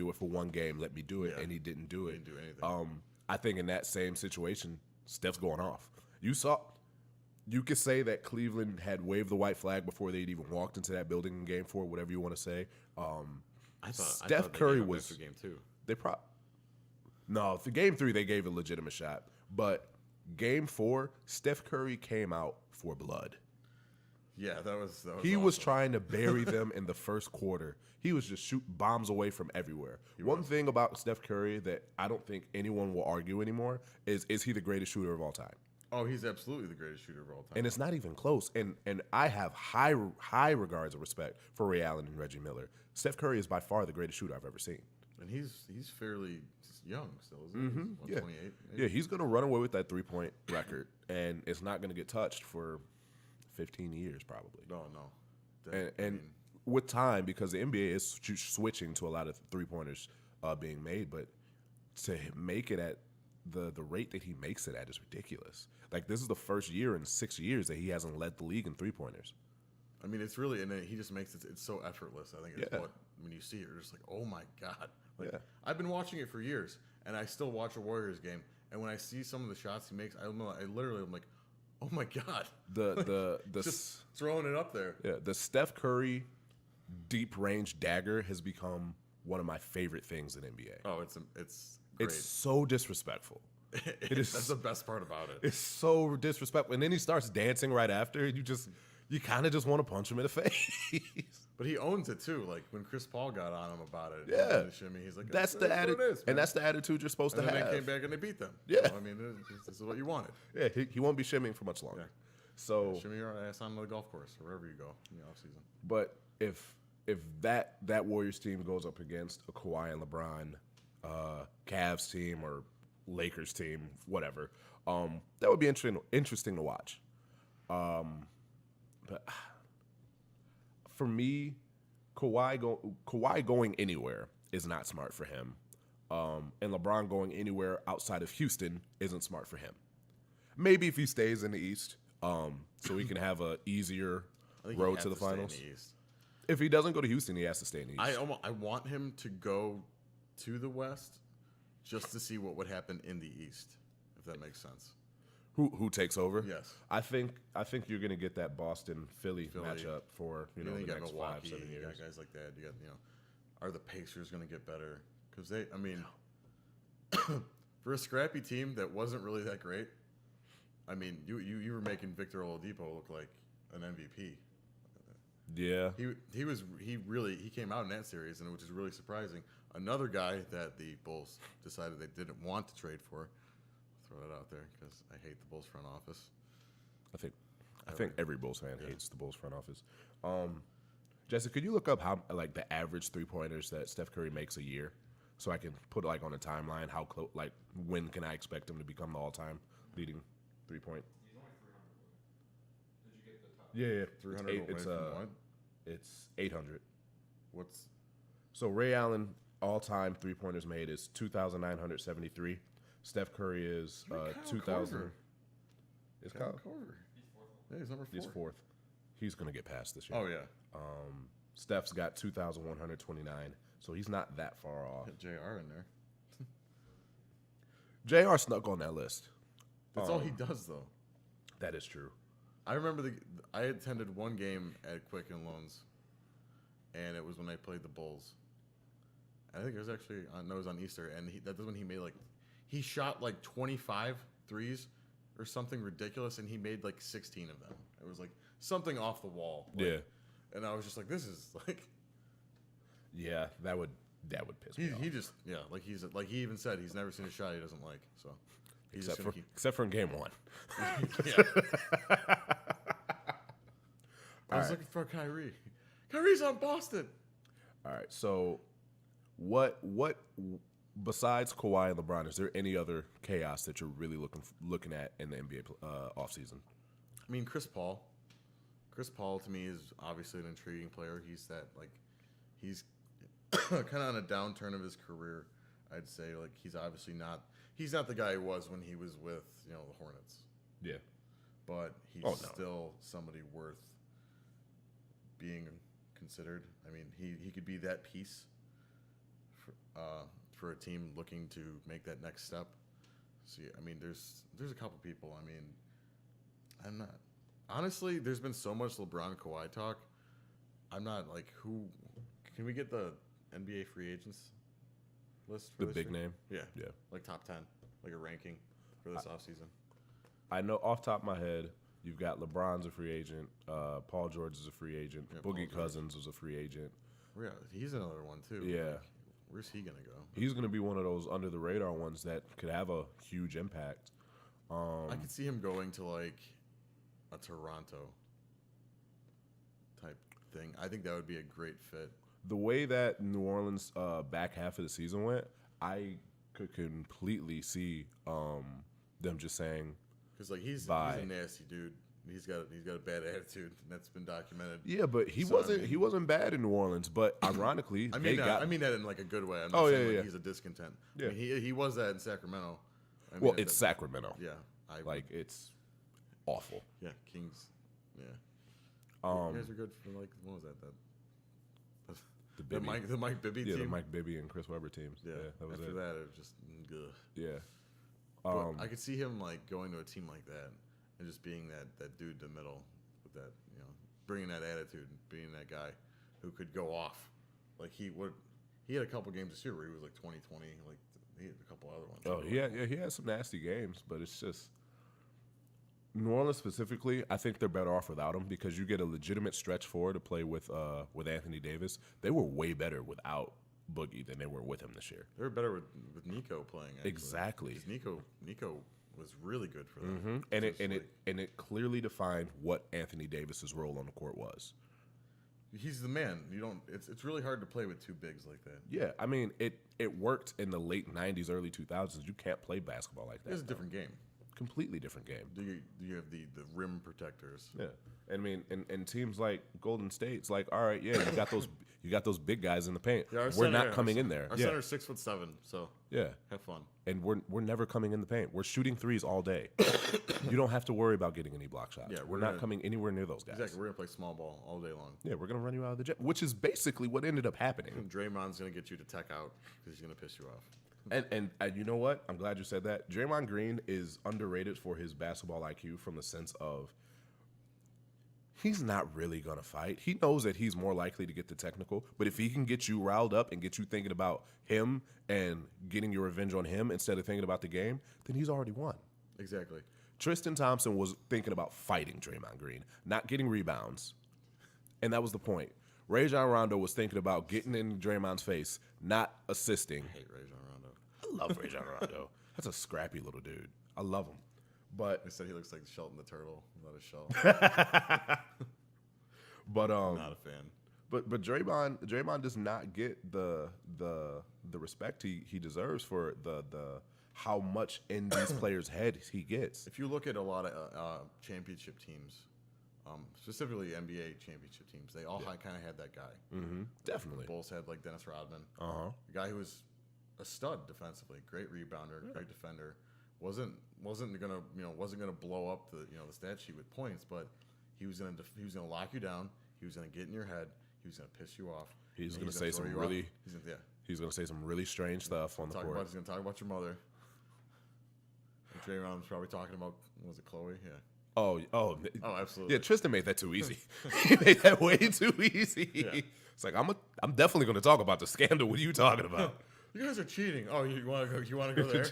it for one game. Let me do it, and he didn't do it. He didn't do anything. I think in that same situation, Steph's going off. You could say that Cleveland had waved the white flag before they'd even walked into that building in Game 4, whatever you want to say. I thought Steph they Curry gave him was extra game 2. No, for Game 3 they gave a legitimate shot, but Game 4 Steph Curry came out for blood. Yeah, that was He was awesome. trying to bury them in the first quarter. He was just shooting bombs away from everywhere. One thing about Steph Curry that I don't think anyone will argue anymore is he the greatest shooter of all time? Oh, he's absolutely the greatest shooter of all time. And it's not even close. And I have high regards and respect for Ray Allen and Reggie Miller. Steph Curry is by far the greatest shooter I've ever seen. And he's fairly young still, isn't he? He's, what, 28? Maybe? Yeah, he's going to run away with that 3-point record, and it's not going to get touched for 15 years probably. No. And with time, because the NBA is switching to a lot of 3-pointers being made, but to make it at the rate that he makes it at is ridiculous. Like, this is the first year in 6 years that he hasn't led the league in 3-pointers. I mean, it's really, and he just makes it's so effortless. I think it's Yeah. what, when you see it, you're just like, oh my God. Like, Yeah. I've been watching it for years, and I still watch a Warriors game. And when I see some of the shots he makes, I literally am like, oh my God. The Just throwing it up there. Yeah, the Steph Curry deep range dagger has become one of my favorite things in NBA. Oh, it's great. It's so disrespectful. It is. That's the best part about it. It's so disrespectful. And then he starts dancing right after, and you kind of just want to punch him in the face. But he owns it too. Like when Chris Paul got on him about it, Yeah. the shimmy, he's like, That's the what attitude, it is, and man." that's the attitude you're supposed And to then have. they came back and they beat them. Yeah. So, I mean, this is what you wanted. Yeah, he won't be shimmying for much longer. Yeah. So, Shimmy your ass on the golf course or wherever you go in the offseason. but if that Warriors team goes up against a Kawhi and LeBron Cavs team or Lakers team, whatever, that would be interesting to watch. But for me, Kawhi going anywhere is not smart for him, and LeBron going anywhere outside of Houston isn't smart for him. Maybe if he stays in the East, so he can have a easier I think he road has to the stay in finals. the East. If he doesn't go to Houston, he has to stay in the East. I want him to go to the West just to see what would happen in the East, if that makes sense. Who takes over? Yes. I think you're gonna get that Boston Philly matchup for You the got next Milwaukee, 5-7 you years. got guys like that. You got are the Pacers going to get better? Because they, I mean, for a scrappy team that wasn't really that great. I mean, you were making Victor Oladipo look like an MVP. Yeah, He came out in that series, and which is really surprising. Another guy that the Bulls decided they didn't want to trade for. Throw that out there because I hate the Bulls front office. I think every Bulls fan hates the Bulls front office. Jesse, could you look up how like the average 3-pointers that Steph Curry makes a year, so I can put like on a timeline how close, like when can I expect him to become the all-time leading 3-point? He's only 300. Did you get the top? Yeah, 300 away from what? It's 800. What's So Ray Allen all-time 3-pointers made is 2,973. Steph Curry is Kyle 2,000. Korver. Is Kyle Kyle? Korver? He's fourth. Yeah, he's number 4. He's fourth. He's gonna get past this year. Oh yeah, Steph's got 2,129, so he's not that far off. got JR in there. JR snuck on that list. That's all he does though. That is true. I remember I attended one game at Quicken Loans, and it was when I played the Bulls. I think it was actually it was on Easter, and that's when he made he shot like 25 threes or something ridiculous, and he made like 16 of them. It was like something off the wall. Yeah. And I was just like, this is like Yeah, that would piss me off. he just he even said he's never seen a shot he doesn't like. So he's just gonna Except for in game 1. yeah. I was looking for Kyrie. Kyrie's on Boston. All right. So, what besides Kawhi and LeBron, is there any other chaos that you're really looking at in the NBA offseason? I mean, Chris Paul. Chris Paul to me is obviously an intriguing player. He's kind of on a downturn of his career. I'd say he's obviously not the guy he was when he was with the Hornets. Yeah. But he's still somebody worth being considered. I mean, he could be that piece for a team looking to make that next step. See, I mean, there's a couple people. I mean, I'm not honestly. There's been so much LeBron Kawhi talk. I'm not who. Can we get the NBA free agents list for The this big year? name? Yeah, Yeah. like top 10, like a ranking for this offseason. I know off the top of my head, you've got LeBron's a free agent. Paul George is a free agent. Yeah, Paul Boogie George. Cousins is a free agent. Yeah, he's another one too. Yeah. Where's he gonna go? He's going to be one of those under the radar ones that could have a huge impact. I could see him going to like a Toronto type thing. I think that would be a great fit. The way that New Orleans back half of the season went, I could completely see them just saying, Because like he's Bye. a nasty dude. He's got a bad attitude, and that's been documented. yeah, but he So, I wasn't mean- he wasn't bad in New Orleans. But ironically, I they mean, got I mean that in like a good way. I'm Oh, not yeah, saying like yeah. he's a discontent. Yeah. I mean, he was that in Sacramento. I mean, well, that- it's Sacramento. yeah, Like it's awful. yeah, Kings. Yeah, Um, you guys are good for like what was that? The The Bibby. Mike Bibby Yeah, team. the Mike Bibby and Chris Webber teams. Yeah, that was after it. that, it was just good. Yeah. But I could see him like going to a team like that and just being that dude in the middle with that, bringing that attitude, and being that guy who could go off. Like he had a couple games this year where he was like 20-20, like he had a couple other ones. Oh, he had some nasty games, but it's just New Orleans specifically. I think they're better off without him because you get a legitimate stretch forward to play with Anthony Davis. They were way better without Boogie than they were with him this year. They were better with Nico playing. Actually. Exactly. 'Cause Nico was really good for them. Mm-hmm. And Just like- it clearly defined what Anthony Davis's role on the court was. he's the man. You don't. It's really hard to play with two bigs like that. Yeah, I mean it worked in the late '90s, early 2000s. You can't play basketball like that. It's a though. different game. Completely different game. Do you have the rim protectors? Yeah, I mean, and teams like Golden State's like, all right, yeah, you got those big guys in the paint. Yeah, our We're center- not yeah, coming our- in there. Our Yeah, center's 6'7", so yeah, have fun. and we're never coming in the paint. We're shooting threes all day. You don't have to worry about getting any block shots. Yeah, we're we're not gonna- coming anywhere near those guys. Exactly. We're gonna play small ball all day long. Yeah, we're gonna run you out of the jet, which is basically what ended up happening. And Draymond's gonna get you to tech out because he's gonna piss you off. And you know what? I'm glad you said that. Draymond Green is underrated for his basketball IQ from the sense of he's not really going to fight. He knows that he's more likely to get the technical, but if he can get you riled up and get you thinking about him and getting your revenge on him instead of thinking about the game, then he's already won. Exactly. Tristan Thompson was thinking about fighting Draymond Green, not getting rebounds. And that was the point. Rajon Rondo was thinking about getting in Draymond's face, not assisting. I hate Rajon Rondo. I love Rajon Rondo. That's a scrappy little dude. I love him. But They said he looks like Shelton the Turtle, not a shell. Not a fan. but Draymond does not get the respect he deserves for the how much in these players' heads he gets. If you look at a lot of championship teams, specifically NBA championship teams, they all kind of had that guy. Mm-hmm. Definitely. Bulls had like Dennis Rodman, Uh-huh. a guy who was a stud defensively, great rebounder, great defender. Wasn't gonna blow up the stat sheet with points, but he was gonna lock you down. He was gonna get in your head. He was gonna piss you off. He's and gonna say throw some you off. really- He's He's gonna say some really strange stuff on the gonna court. talk about your mother. And Draymond's probably talking about, was it Chloe? Yeah. Oh, Oh, absolutely. yeah. Tristan made that too easy. He made that way too easy. Yeah. It's like I'm definitely gonna talk about the scandal. What are you talking about? You guys are cheating. Oh, you want to go? You want to go there?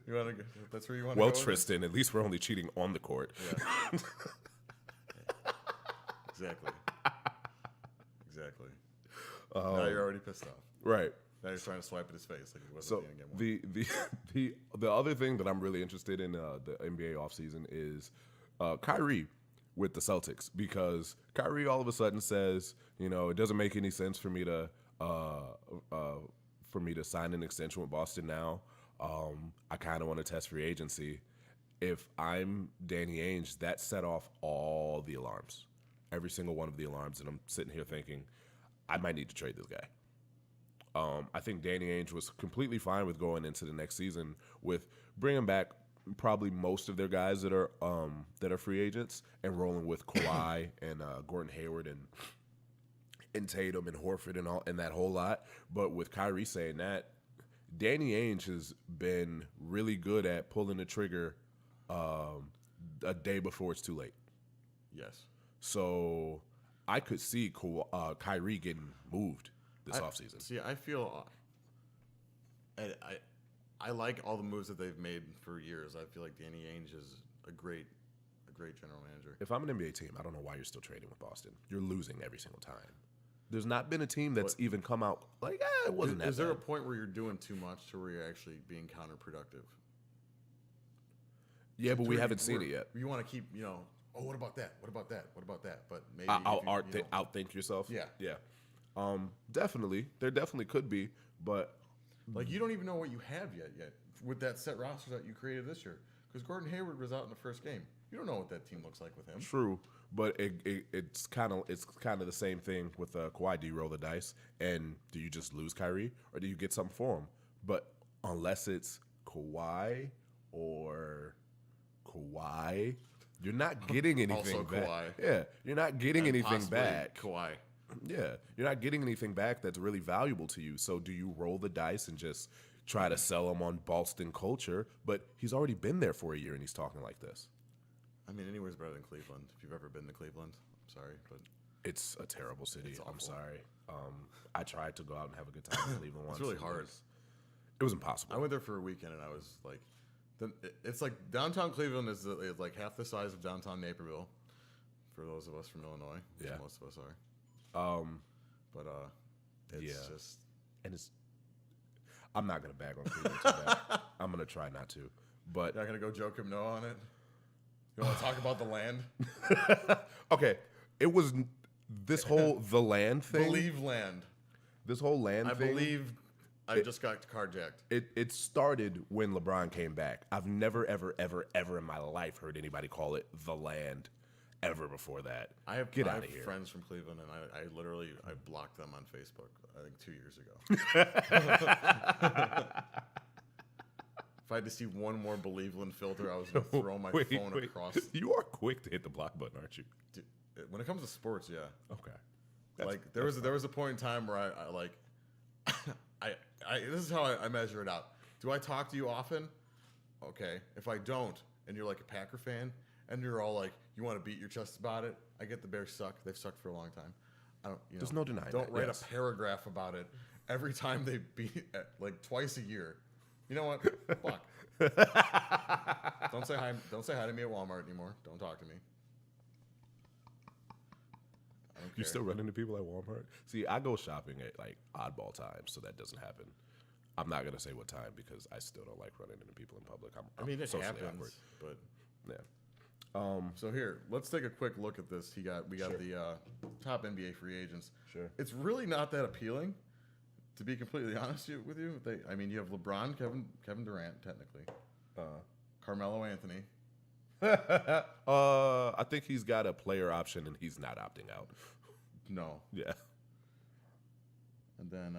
You want to go? That's where you want to Well, go? Tristan, at least we're only cheating on the court. Yeah. Exactly. Exactly. Now you're already pissed off. Right. Now you're trying to swipe at his face like he wasn't So going to get one. the other thing that I'm really interested in the NBA offseason is Kyrie with the Celtics, because Kyrie all of a sudden says, it doesn't make any sense for me to sign an extension with Boston now. I kind of want to test free agency. If I'm Danny Ainge, that set off all the alarms, every single one of the alarms, and I'm sitting here thinking, I might need to trade this guy. I think Danny Ainge was completely fine with going into the next season with bringing back probably most of their guys that are free agents and rolling with Kawhi and Gordon Hayward and Tatum and Horford and that whole lot. But with Kyrie saying that, Danny Ainge has been really good at pulling the trigger a day before it's too late. Yes. So I could see Kyrie getting moved this offseason. See, I feel I like all the moves that they've made for years. I feel like Danny Ainge is a great general manager. If I'm an NBA team, I don't know why you're still trading with Boston. You're losing every single time. There's not been a team that's even come out like, it wasn't that Is there a bad. point where you're doing too much to where you're actually being counterproductive? Yeah, but we to a haven't seen degree it yet. You want to keep, oh, what about that? What about that? What about that? But maybe Outthink yourself. Yeah. Yeah. Definitely. There definitely could be, but like you don't even know what you have yet with that set roster that you created this year. Because Gordon Hayward was out in the first game. You don't know what that team looks like with him. true. But it's kind of the same thing with Kawhi. Do you roll the dice, and do you just lose Kyrie, or do you get something for him? But unless it's Kawhi or Kawhi, you're not getting anything Also back. Kawhi. Yeah, you're not getting And anything possibly back. Kawhi. Yeah, you're not getting anything back that's really valuable to you. So do you roll the dice and just try to sell him on Boston culture? But he's already been there for a year and he's talking like this. I mean, anywhere's better than Cleveland. If you've ever been to Cleveland, I'm sorry, but It's a terrible city. It's I'm awful. sorry. I tried to go out and have a good time in Cleveland once. it's really and hard. It was impossible. I went there for a weekend and I was like, it's like downtown Cleveland is like half the size of downtown Naperville. For those of us from Illinois, which Yeah. most of us are. But it's Yeah. just And I'm not gonna bag on Cleveland too bad. I'm gonna try not to. But not gonna go Joakim Noah on it. You want to talk about the land? okay, it was this whole the land thing. Believe land. This whole land I thing. believe I just got carjacked. It started when LeBron came back. I've never, ever, ever, ever in my life heard anybody call it the land ever before that. I have Get I out have of here. friends from Cleveland, and I literally blocked them on Facebook. I think 2 years ago. If I had to see one more Believeland filter, I was gonna throw my phone across. You are quick to hit the block button, aren't you? Dude, when it comes to sports, yeah. Okay. Like there was a point in time where I like this is how I measure it out. Do I talk to you often? Okay. If I don't, and you're like a Packer fan, and you're all like, you want to beat your chest about it, I get the Bears suck. They've sucked for a long time. I don't. There's no denying Don't that, write yes. a paragraph about it every time they beat like twice a year. You know what? Fuck. Don't say hi. Don't say hi to me at Walmart anymore. Don't talk to me. I don't You care. still run into people at Walmart? See, I go shopping at like oddball times, so that doesn't happen. I'm not gonna say what time because I still don't like running into people in public. I mean, it socially happens, awkward. but Yeah. so here, let's take a quick look at this. We got Sure. the top NBA free agents. Sure. It's really not that appealing, to be completely honest with you. I mean, you have LeBron, Kevin Durant, technically, Carmelo Anthony. I think he's got a player option and he's not opting out. No, Yeah. and then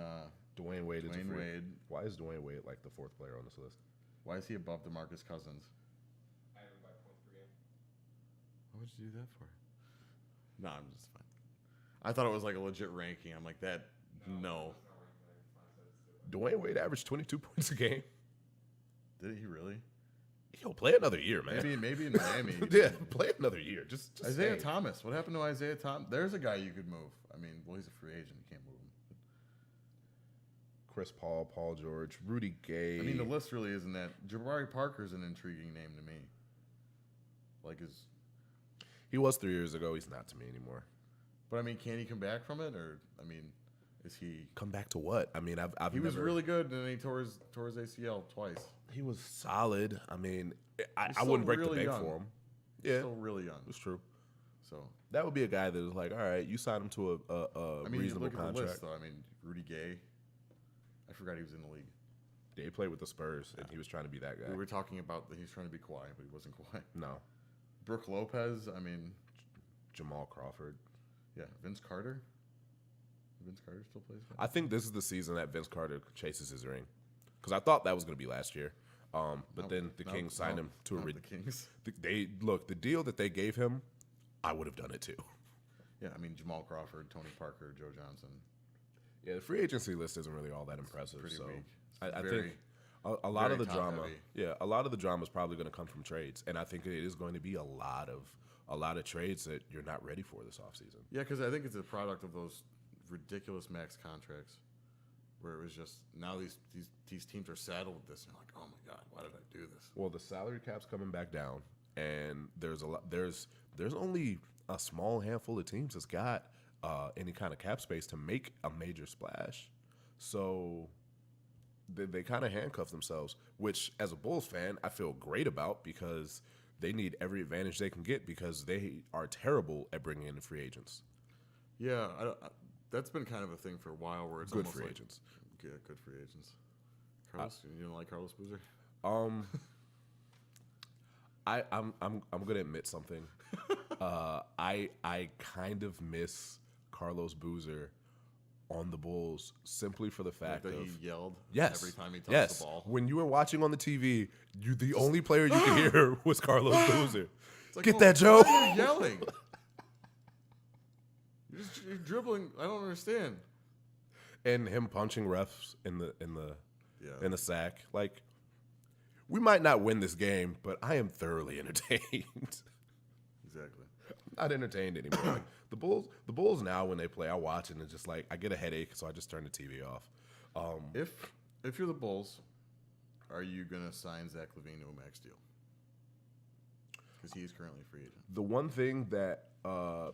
Dwayne Wade is a Dwayne free. Wade. Why is Dwayne Wade like the fourth player on this list? Why is he above DeMarcus Cousins? I have him by points per game. What would you do that for? No, I'm just fine. I thought it was like a legit ranking. I'm like that. No. That's not where he find statistics. Dwayne Wade averaged 22 points a game. Did he really? He'll play another year, man. Maybe in Miami. Yeah, play another year. Just Isaiah stay. Thomas. What happened to Isaiah Thomas? There's a guy you could move. I mean, well, he's a free agent. You can't move him. Chris Paul, Paul George, Rudy Gay. I mean, the list really isn't that. Jabari Parker's an intriguing name to me. Like he was 3 years ago. He's not to me anymore. but I mean, can he come back from it, or I mean, is he? Come back to what? I mean, I've He was never- really good, and then he tore his ACL twice. He was solid. I mean, I still wouldn't break the really bank young. for him. Yeah, Still really young. it's true. So That would be a guy that was like, all right, you signed him to a I mean, you reasonable look at the contract. list, though. I mean, Rudy Gay. I forgot he was in the league. Yeah, he played with the Spurs, and he was trying to be that guy. We were talking about that he's trying to be Kawhi, but he wasn't Kawhi. No, Brooke Lopez. I mean, Jamal Crawford. yeah, Vince Carter. Vince Carter still plays. I think this is the season that Vince Carter chases his ring, because I thought that was going to be last year. But then the Kings signed him to a. the Kings. The deal that they gave him, I would have done it too. Yeah, I mean Jamal Crawford, Tony Parker, Joe Johnson. Yeah, the free agency list isn't really all that impressive. pretty so weak. I Very- think a lot of the very top drama, heavy. a lot of the drama is probably going to come from trades, and I think it is going to be a lot of trades that you're not ready for this offseason. Yeah, because I think it's a product of those ridiculous max contracts, where it was just now these teams are saddled with this, and they're like, oh my god, why did I do this? Well, the salary cap's coming back down, and there's only a small handful of teams that's got any kind of cap space to make a major splash. So they kind of handcuff themselves, which as a Bulls fan, I feel great about because they need every advantage they can get because they are terrible at bringing in the free agents. Yeah, that's been kind of a thing for a while where it's Good almost free like, agents. Yeah, good free agents. Carlos, you don't like Carlos Boozer? I'm gonna admit something. I kind of miss Carlos Boozer on the Bulls simply for the fact That of he yelled yes, every time he touched yes. the ball. When you were watching on the TV, the only player you could hear was Carlos Boozer. It's like, Get well, that, Joe? why are you yelling? You're dribbling. I don't understand. And him punching refs in the Yeah. sack. Like, we might not win this game, but I am thoroughly entertained. Exactly. Not entertained anymore. Like, the Bulls now when they play, I watch and it's just like I get a headache, so I just turn the TV off. If you're the Bulls, are you gonna sign Zach LaVine to a max deal? Because he is currently a free agent. The one thing that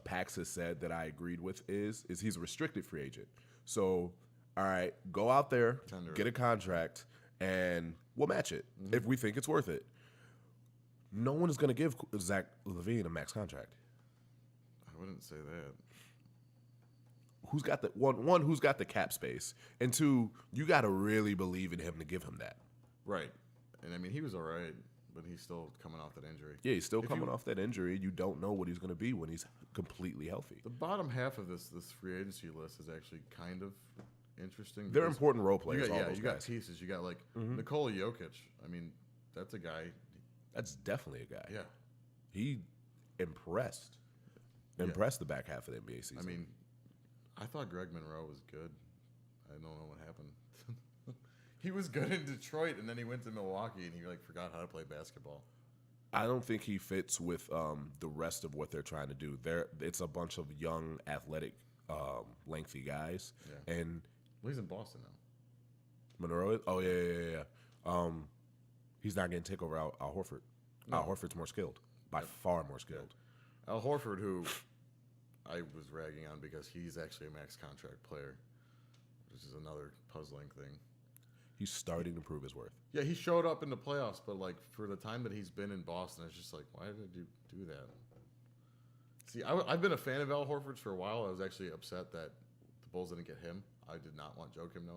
Pax has said that I agreed with is he's a restricted free agent. So, all right, go out there, Tender get it. a contract, and we'll match it if we think it's worth it. No one is going to give Zach LaVine a max contract. I wouldn't say that. Who's got the one? Who's got the cap space, and two, you got to really believe in him to give him that. Right. And I mean, he was all right, but he's still coming off that injury. Yeah, he's still If coming you- off that injury. You don't know what he's going to be when he's completely healthy. The bottom half of this free agency list is actually kind of interesting. They're because important role You players. got, all yeah, those you guys. got pieces. You got like Nikola Jokic. I mean, that's a guy. That's definitely a guy. Yeah. He impressed the back half of the NBA season. I mean, I thought Greg Monroe was good. I don't know what happened. He was good in Detroit, and then he went to Milwaukee, and he like forgot how to play basketball. I don't think he fits with the rest of what they're trying to do. It's a bunch of young, athletic, lengthy guys, Yeah. and Well, he's in Boston now. Monroe. Oh yeah. He's not getting to take over Al Horford. Al Horford's more skilled, by far more skilled. Al Horford, who I was ragging on because he's actually a max contract player, which is another puzzling thing. He's starting to prove his worth. Yeah, he showed up in the playoffs, but like for the time that he's been in Boston, it's just like, why did you do that? See, I've been a fan of Al Horford's for a while. I was actually upset that the Bulls didn't get him. I did not want Joakim Noah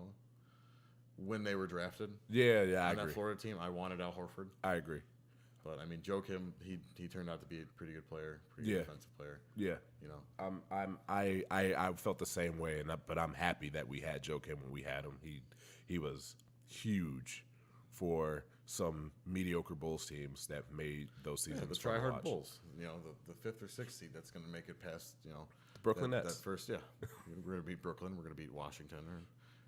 when they were drafted. Yeah, I On that agree. Florida team, I wanted Al Horford. I agree. But I mean, Joakim, he turned out to be a pretty good player, pretty Yeah. good defensive player. Yeah. You know, I felt the same way, but I'm happy that we had Joakim when we had him. He was huge for some mediocre Bulls teams that made those yeah, seasons the fun to try-hard watch. Bulls. You know, the fifth or sixth seed that's going to make it past. You know, Brooklyn that Nets. first, yeah, we're going to beat Brooklyn. We're going to beat Washington.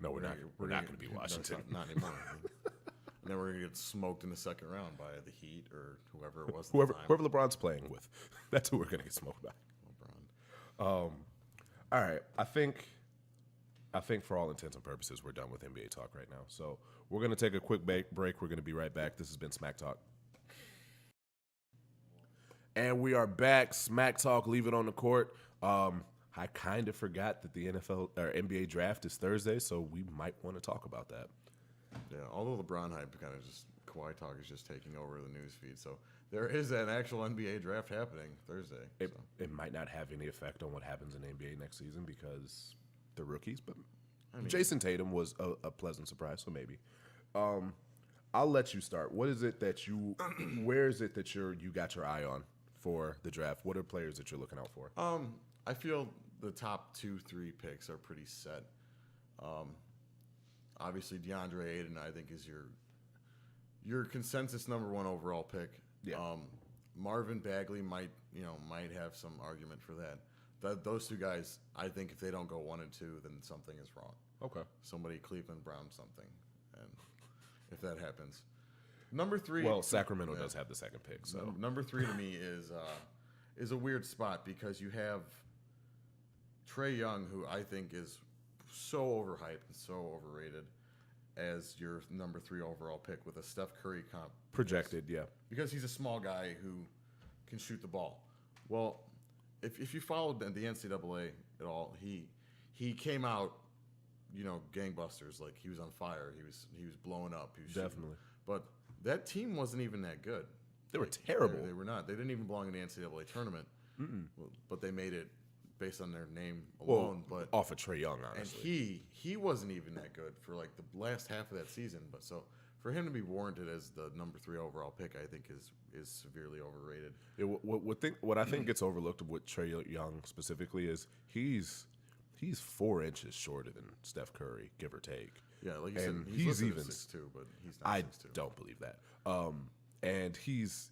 No, we're not. We're not going to beat no, it's Washington. not anymore. And then we're going to get smoked in the second round by the Heat or whoever it was. At Whoever the time. whoever LeBron's playing with, that's who we're going to get smoked by. LeBron. All right, I think for all intents and purposes, we're done with NBA talk right now. So we're going to take a quick break. We're going to be right back. This has been Smack Talk. And we are back. Smack Talk, leave it on the court. I kind of forgot that the NFL or NBA draft is Thursday, so we might want to talk about that. Yeah, although LeBron hype kind of just Kawhi talk is just taking over the news feed. So there is an actual NBA draft happening Thursday. It might not have any effect on what happens in the NBA next season because they're rookies, but I mean, Jason Tatum was a pleasant surprise, so maybe. I'll let you start. What is it that where is it that you got your eye on for the draft? What are players that you're looking out for? I feel the top 2-3 picks are pretty set. Obviously, DeAndre Ayton, I think, is your consensus number one overall pick. Yeah. Marvin Bagley might have some argument for that. Those two guys, I think, if they don't go 1 and 2, then something is wrong. Okay. Somebody Cleveland Brown something, and if that happens, number 3. Well, Sacramento yeah. does have the second pick, so Number 3 to me is a weird spot because you have Trae Young, who I think is so overhyped and so overrated as your number 3 overall pick with a Steph Curry comp. projected, yeah. Because he's a small guy who can shoot the ball. Well, if you followed the NCAA at all, he came out gangbusters. Like he was on fire. He was blowing up. He was shooting. Definitely. But that team wasn't even that good. They were Like, terrible. They were not. They didn't even belong in the NCAA tournament. Well, but they made it based on their name alone. But off of Trae Young, and honestly. he wasn't even that good for like the last half of that season. But so for him to be warranted as the number 3 overall pick, I think is severely overrated. Yeah, what I think gets overlooked with Trae Young specifically is he's 4 inches shorter than Steph Curry, give or take. Yeah, like you And said, he's listed even- at 6'2", but he's not I 6'2". don't believe that. And he's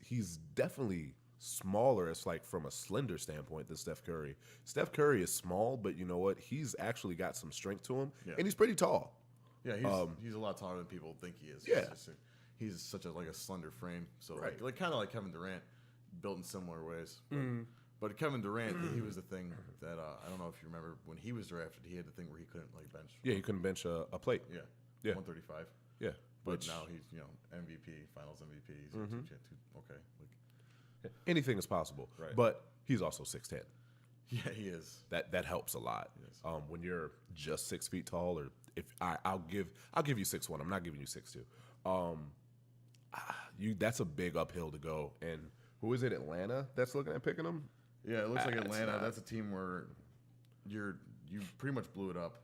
definitely smaller. It's like from a slender standpoint than Steph Curry. Steph Curry is small, but you know what? He's actually got some strength to him, Yeah. and he's pretty tall. Yeah, he's a lot taller than people think he is. Yeah. He's such a slender frame. So Right. like kind of like Kevin Durant, built in similar ways. But Kevin Durant, he was the thing that I don't know if you remember when he was drafted, he had the thing where he couldn't like bench. Yeah, he couldn't bench a plate. Yeah. Yeah. 135. Yeah, But which now he's MVP, Finals MVP. He's okay. Like, anything is possible. Right. But he's also 6'10". yeah, he is. That helps a lot. Yes. When you're just 6 feet tall, or if I'll give you 6'1". I'm not giving you 6'2". That's a big uphill to go. And who is it? Atlanta that's looking at picking him. Yeah, it looks like It's Atlanta. not- That's a team where you pretty much blew it up.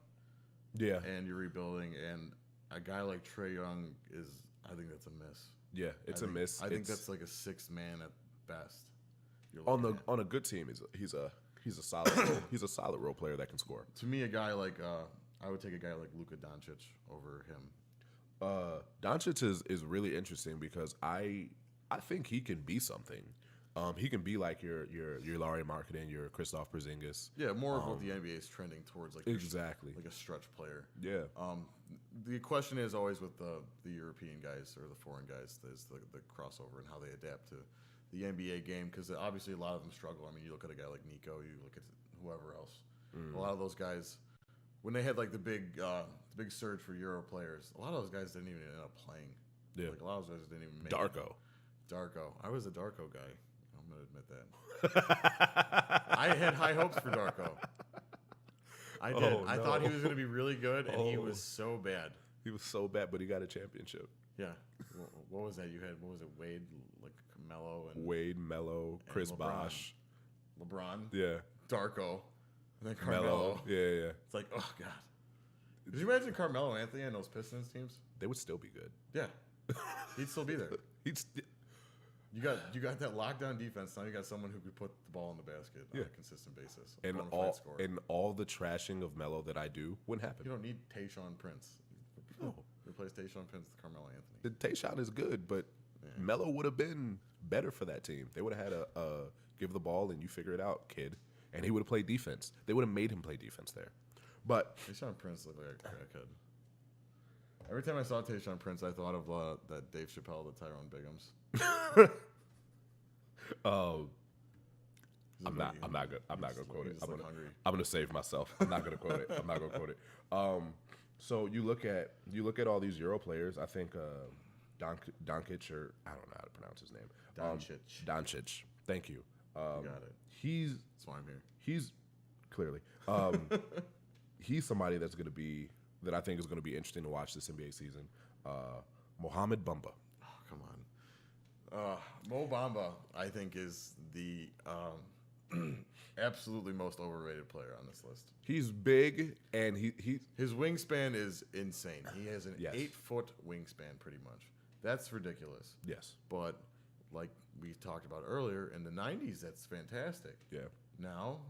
Yeah, And you're rebuilding, and a guy like Trae Young I think that's a miss. yeah, it's I a think- miss. I think It's- that's like a 6th man at best. You're on looking at. a good team. He's a solid he's a solid role player that can score. To me, a guy like I would take a guy like Luka Doncic over him. Doncic is really interesting because I think he can be something. He can be like your Lauri Markkanen, your Kristaps Porzingis. Yeah, more of what the NBA is trending towards, like Exactly. like a stretch player. Yeah. The question is always with the European guys or the foreign guys is the crossover and how they adapt to the NBA game, because obviously a lot of them struggle. I mean, you look at a guy like Nico, you look at whoever else. A lot of those guys, when they had like the big surge for Euro players, a lot of those guys didn't even end up playing. Yeah. Like a lot of those guys didn't even make it. Darko. I was a Darko guy. I'm gonna admit that. I had high hopes for Darko. I did. Oh, I thought he no. was going to be really good, and he Oh. was so bad. He was so bad, but he got a championship. Yeah. What was that? You had, what was it, Wade, like Melo, and Wade, Melo, Chris LeBron. Bosh. LeBron, Yeah. Darko, and then Melo. Carmelo. Yeah. It's like, oh, God. Could you imagine Carmelo Anthony and those Pistons teams? They would still be good. Yeah. He'd still be there. He's You got that lockdown defense. Now you got someone who could put the ball in the basket on Yeah. a consistent basis. A and bona fide scorer. all the trashing of Melo that I do wouldn't happen. You don't need Tayshaun Prince. No. Replace Tayshaun Prince with Carmelo Anthony. The Tayshaun is good, but Melo would have been better for that team. They would have had a give the ball and you figure it out, kid. And he would have played defense. They would have made him play defense there. But Tayshaun Prince looked like a crackhead. Every time I saw Tayshaun Prince, I thought of that Dave Chappelle, the Tyrone Biggums. I'm not gonna quote it. Just like hungry. I'm gonna save myself. I'm not gonna quote it. I'm not gonna quote it. So you look at all these Euro players. I think Doncic, or I don't know how to pronounce his name. Doncic. Thank you. You got it. He's That's why I'm here. he's clearly he's somebody that I think is going to be interesting to watch this NBA season. Mohamed Bamba. Oh, come on. Mo Bamba, I think, is the absolutely most overrated player on this list. He's big and he His wingspan is insane. He has an Yes. 8-foot wingspan, pretty much. That's ridiculous. yes, But like we talked about earlier, in the 90s, that's fantastic. yeah, Now,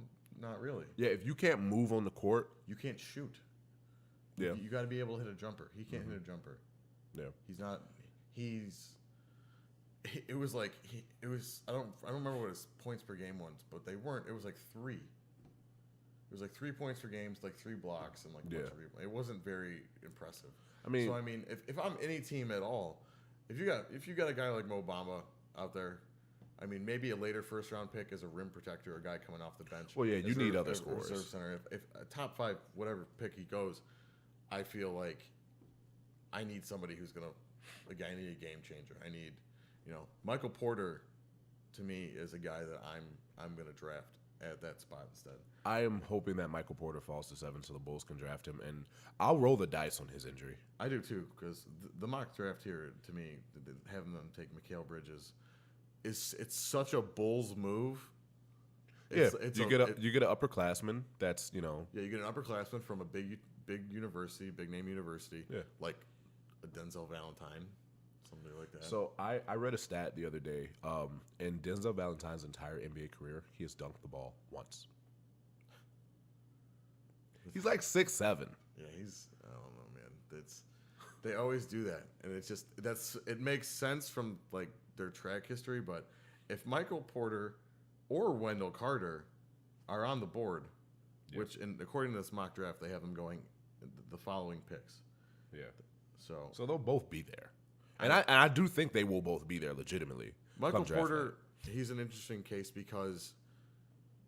not really. yeah. If you can't move on the court, You can't shoot. yeah, You got to be able to hit a jumper. He can't hit a jumper. yeah, He's not. It was like it was. I don't remember what his points per game was, but they weren't. It was like 3. It was like 3 points per game, like 3 blocks, and like a bunch of rebounds. It wasn't very impressive. I mean- so I mean, if I'm any team at all, if you got a guy like Mo Bamba out there, I mean, maybe a later first round pick as a rim protector, a guy coming off the bench. Well, yeah, you as need other a scorers. reserve center. If a top 5, whatever pick he goes, I feel like I need somebody who's gonna. Like, I need a game changer. I need, Michael Porter, to me, is a guy that I'm gonna draft at that spot instead. I am hoping that Michael Porter falls to 7 so the Bulls can draft him, and I'll roll the dice on his injury. I do too, because the mock draft here, to me, having them take Mikal Bridges, it's such a Bulls move. You get an upperclassman that's yeah, you get an upperclassman from a big university, big name university, Yeah. like a Denzel Valentine, somebody like that. So I read a stat the other day. In Denzel Valentine's entire NBA career, he has dunked the ball once. He's like 6'7". Yeah, I don't know, man. They always do that, and it's just it makes sense from like their track history. But if Michael Porter or Wendell Carter are on the board, which according to this mock draft, they have them going the following picks. Yeah. So So they'll both be there, and I do think they will both be there legitimately. Michael come draft Porter, night. he's an interesting case because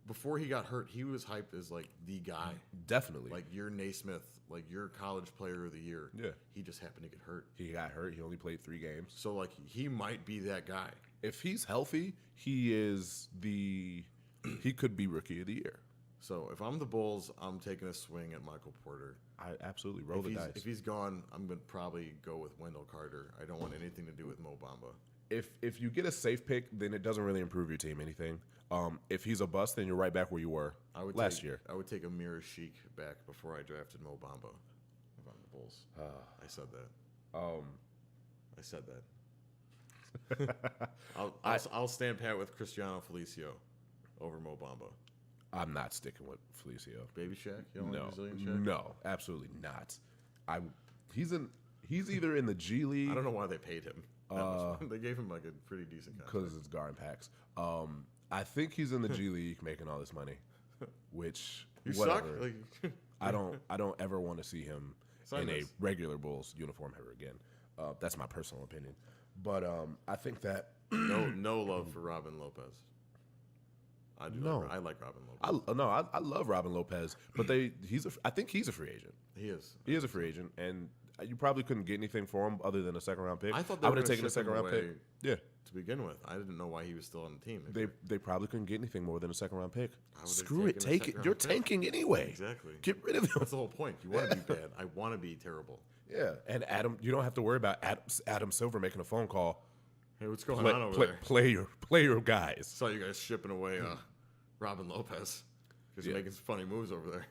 before he got hurt, he was hyped as like the guy, Definitely. like your Naismith, like your college player of the year. Yeah. He just happened to get hurt. He got hurt. He only played 3 games. So like he might be that guy. If he's healthy, he could be rookie of the year. So if I'm the Bulls, I'm taking a swing at Michael Porter. I absolutely roll the dice. If he's gone, I'm gonna probably go with Wendell Carter. I don't want anything to do with Mo Bamba. If you get a safe pick, then it doesn't really improve your team anything. If he's a bust, then you're right back where you were last year. I would take Amir Sheik back before I drafted Mo Bamba. If I'm the Bulls, I said that. I said that. I'll stand pat with Cristiano Felicio over Mo Bamba. I'm not sticking with Felicio. Baby Shaq? You don't want No, Brazilian Shaq? no, absolutely not. He's either in the G League. I don't know why they paid him. That much. They gave him like a pretty decent contract. because it's Garden Packs. I think he's in the G League making all this money, which You whatever. suck. Like, I don't ever want to see him Sign in a this. regular Bulls uniform ever again. That's my personal opinion. But I think that no love for Robin Lopez. I do. No. I like Robin Lopez. I love Robin Lopez, but I think he's a free agent. He is. He is a free agent, and you probably couldn't get anything for him other than a second round pick. I thought they I were would have gonna taken a ship him second round pick. away Yeah, to begin with. I didn't know why he was still on the team. they probably couldn't get anything more than a second round pick. would've Screw it, taken a take it. second You're round pick. tanking anyway. Exactly. Get rid of him. That's the whole point. You want to be bad. I want to be terrible. Yeah, and you don't have to worry about Adam Silver making a phone call. Hey, what's going on over there? Play your guys. Saw you guys shipping away Robin Lopez because Yeah. you're making some funny moves over there.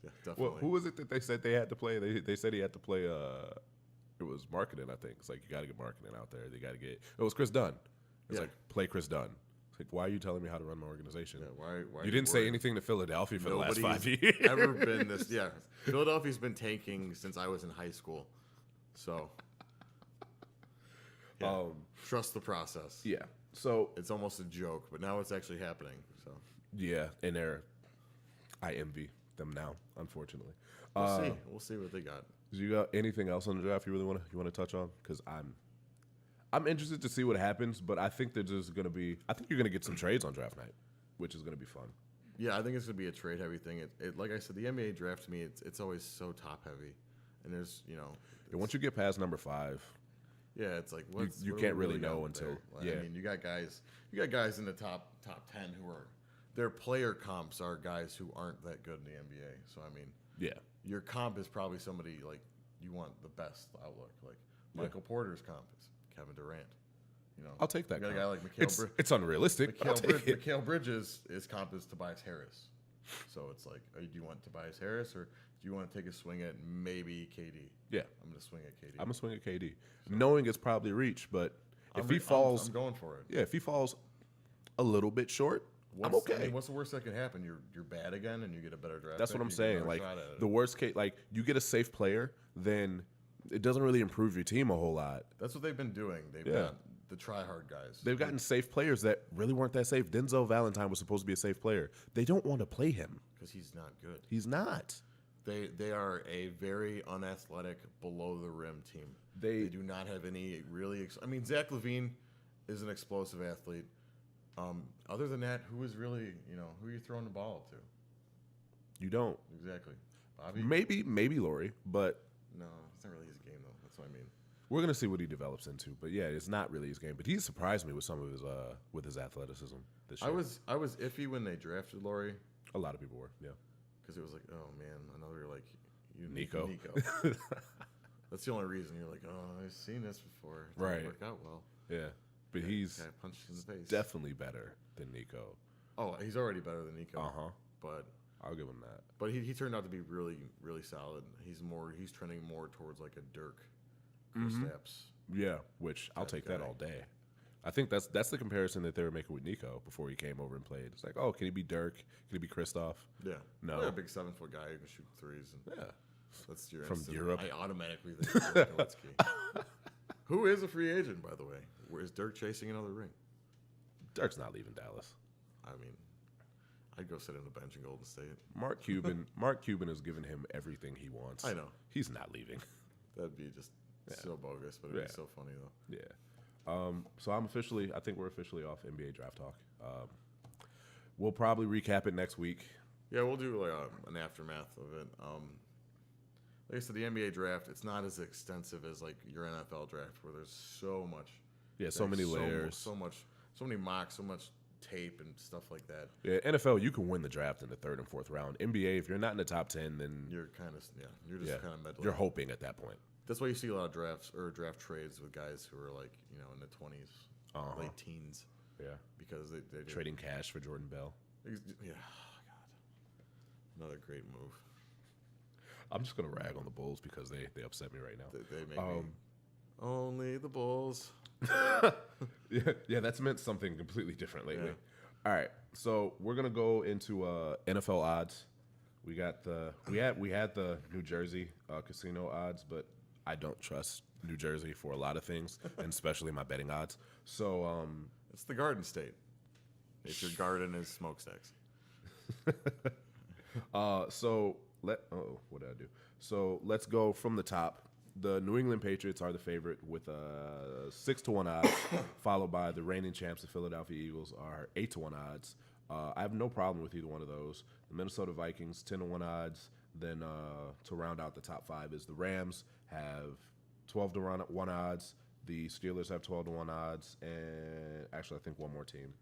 Yeah, definitely. Well, who was it that they said they had to play? They said he had to play. It was marketing, I think. It's like you got to get marketing out there. They got to get. It was Chris Dunn. It's Yeah. like play Chris Dunn. It's like, why are you telling me how to run my organization? Yeah, why You are didn't say worried? anything to Philadelphia for the last 5 Nobody's years. ever been this. Yeah, Philadelphia's been tanking since I was in high school. So, yeah, trust the process. Yeah. So It's almost a joke, but now it's actually happening. So yeah, and I envy them now. Unfortunately. we'll see. We'll see what they got. Do you got anything else on the draft you really want to touch on? Because I'm interested to see what happens, but I think there's going to be. I think you're going to get some trades on draft night, which is going to be fun. Yeah, I think it's gonna be a trade heavy thing. Like I said, the NBA draft to me, it's always so top heavy, and there's And once you get past number 5, yeah, it's like you what do can't we really got know up until- there? Like, yeah. I mean, you got guys in the top 10 who are their player comps are guys who aren't that good in the NBA. So I mean, yeah, your comp is probably somebody like you want the best outlook. Like Michael Porter's comp is Kevin Durant. I'll take that. You got a comp. guy like Mikal It's unrealistic, but I'll take it. Mikal Bridges, his comp is Tobias Harris. So it's like, do you want Tobias Harris or do you want to take a swing at maybe KD? Yeah, I'm going to swing at KD. I'm gonna swing at KD, knowing it's probably reach, but if I'm- he falls, I'm going for it. yeah, if he falls a little bit short, I'm okay. I mean, what's the worst that can happen? You're bad again, and you get a better draft. That's pick, what I'm you get saying. another Like shot at it. the worst case, like you get a safe player, then it doesn't really improve your team a whole lot. That's what they've been doing. They've Yeah. got the try hard guys. They've gotten safe players that really weren't that safe. Denzel Valentine was supposed to be a safe player. They don't want to play him. because he's not good. He's not. They are a very unathletic, below the rim team. They- do not have any really. I mean, Zach LaVine is an explosive athlete. Other than that, who is really who are you throwing the ball up to? You don't. Exactly, Bobby. Maybe Laurie, but No, it's not really his game though. That's what I mean. We're gonna see what he develops into, but yeah, it's not really his game. But he surprised me with some of his athleticism this year. I was iffy when they drafted Laurie A lot of people were, yeah. because it was like, oh man, another like Nico. That's the only reason you're like, oh, I've seen this before. It Right. didn't work out well. Yeah, but he's Guy punched in the face. definitely better than Nico. Oh, he's already better than Nico. But I'll give him that. he turned out to be really really solid. He's trending more towards like a Dirk Kristaps. Yeah, which I'll Type take that guy. all day. I think that's the comparison that they were making with Nico before he came over and played. It's like, oh, can he be Dirk? Can he be Kristoff? Yeah. No. Yeah, a big 7-foot guy who can shoot threes. And Yeah. that's your From instant- Europe. I automatically think Dirk Nowitzki. Who is a free agent, by the way? Where is Dirk chasing another ring? Dirk's not leaving Dallas. I mean, I'd go sit on the bench in Golden State. Mark Cuban has given him everything he wants. I know. He's not leaving. That'd be just so bogus, but it'd be so funny though. Yeah. So I think we're officially off NBA draft talk. We'll probably recap it next week. Yeah, we'll do like an aftermath of it. Like I said, the NBA draft, it's not as extensive as like your NFL draft, where there's so much. Yeah, so many layers. so many mocks, so much tape and stuff like that. Yeah, NFL, you can win the draft in the 3rd and 4th round. NBA, if you're not in the top 10, then You're kind of you're just kind of meddling. you're hoping at that point. That's why you see a lot of drafts or draft trades with guys who are like in the 20s, late teens, Yeah, because they did- trading cash for Jordan Bell. Yeah, oh, God, another great move. I'm just gonna rag on the Bulls because they upset me right now. They make me only the Bulls. Yeah, that's meant something completely different lately. All right, so we're gonna go into NFL odds. We had the New Jersey casino odds, but I don't trust New Jersey for a lot of things, and especially my betting odds. So It's the Garden State. If your garden is smokestacks. what did I do? So let's go from the top. The New England Patriots are the favorite with 6-1 odds, followed by the reigning champs, the Philadelphia Eagles, are 8-1 odds. I have no problem with either one of those. The Minnesota Vikings, 10-1 odds. Then to round out the top 5 is the Rams have 12-1 odds. The Steelers have 12-1 odds, and actually I think one more team.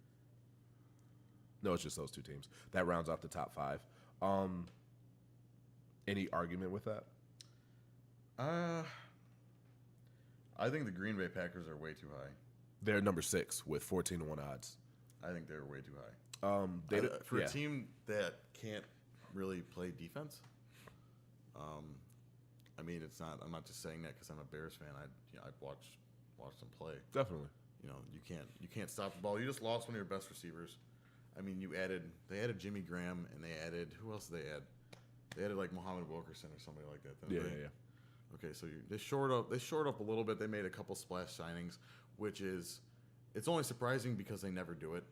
No, it's just those two teams. That rounds out the top 5. Any argument with that? I think the Green Bay Packers are way too high. They're number 6 with 14-1 odds. I think they're way too high. For a team that can't really play defense, I mean, it's not. I'm not just saying that because I'm a Bears fan. I've watched them play. Definitely. You can't stop the ball. You just lost one of your best receivers. I mean, they added Jimmy Graham, and they added who else did they add? They added like Muhammad Wilkerson or somebody like that. didn't they? Yeah. Okay, so they shored up a little bit. They made a couple splash signings, which is it's only surprising because they never do it.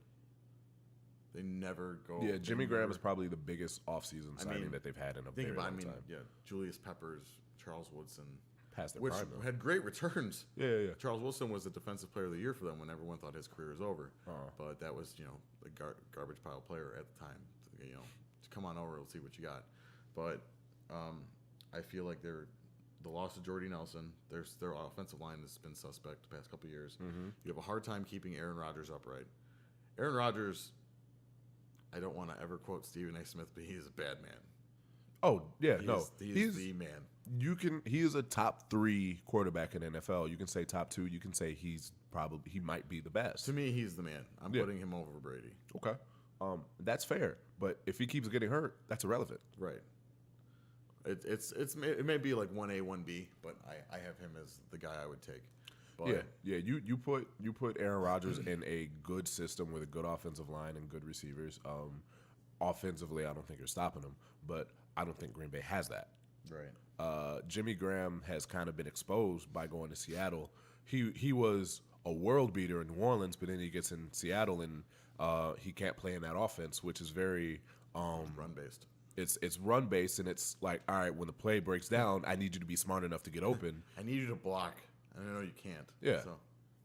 They never go. Yeah, Jimmy they Graham never- is probably the biggest offseason signing mean, that they've had in a Think very about, long time. yeah, Julius Peppers, Charles Woodson, Past their which prime, though. had great returns. Yeah. Charles Woodson was the defensive player of the year for them when everyone thought his career was over. But that was, a garbage pile player at the time. To come on over, let's see what you got. But I feel like the loss of Jordy Nelson, their offensive line has been suspect the past couple of years. Mm-hmm. You have a hard time keeping Aaron Rodgers upright. Aaron Rodgers, I don't want to ever quote Stephen A. Smith, but he is a bad man. Oh, yeah, He he's is the man. he is a top 3 quarterback in NFL. You can say top 2. You can say he might be the best. To me, he's the man. I'm putting him over Brady. Okay. That's fair. But if he keeps getting hurt, that's irrelevant. Right. It may be like 1A, 1B, but I have him as the guy I would take. But Yeah. You put Aaron Rodgers in a good system with a good offensive line and good receivers. Offensively, I don't think you're stopping him, but I don't think Green Bay has that. Right. Jimmy Graham has kind of been exposed by going to Seattle. He was a world beater in New Orleans, but then he gets in Seattle and he can't play in that offense, which is very Run based. It's run based, and it's like, all right, when the play breaks down, I need you to be smart enough to get open. I need you to block. I know you can't. Yeah. So,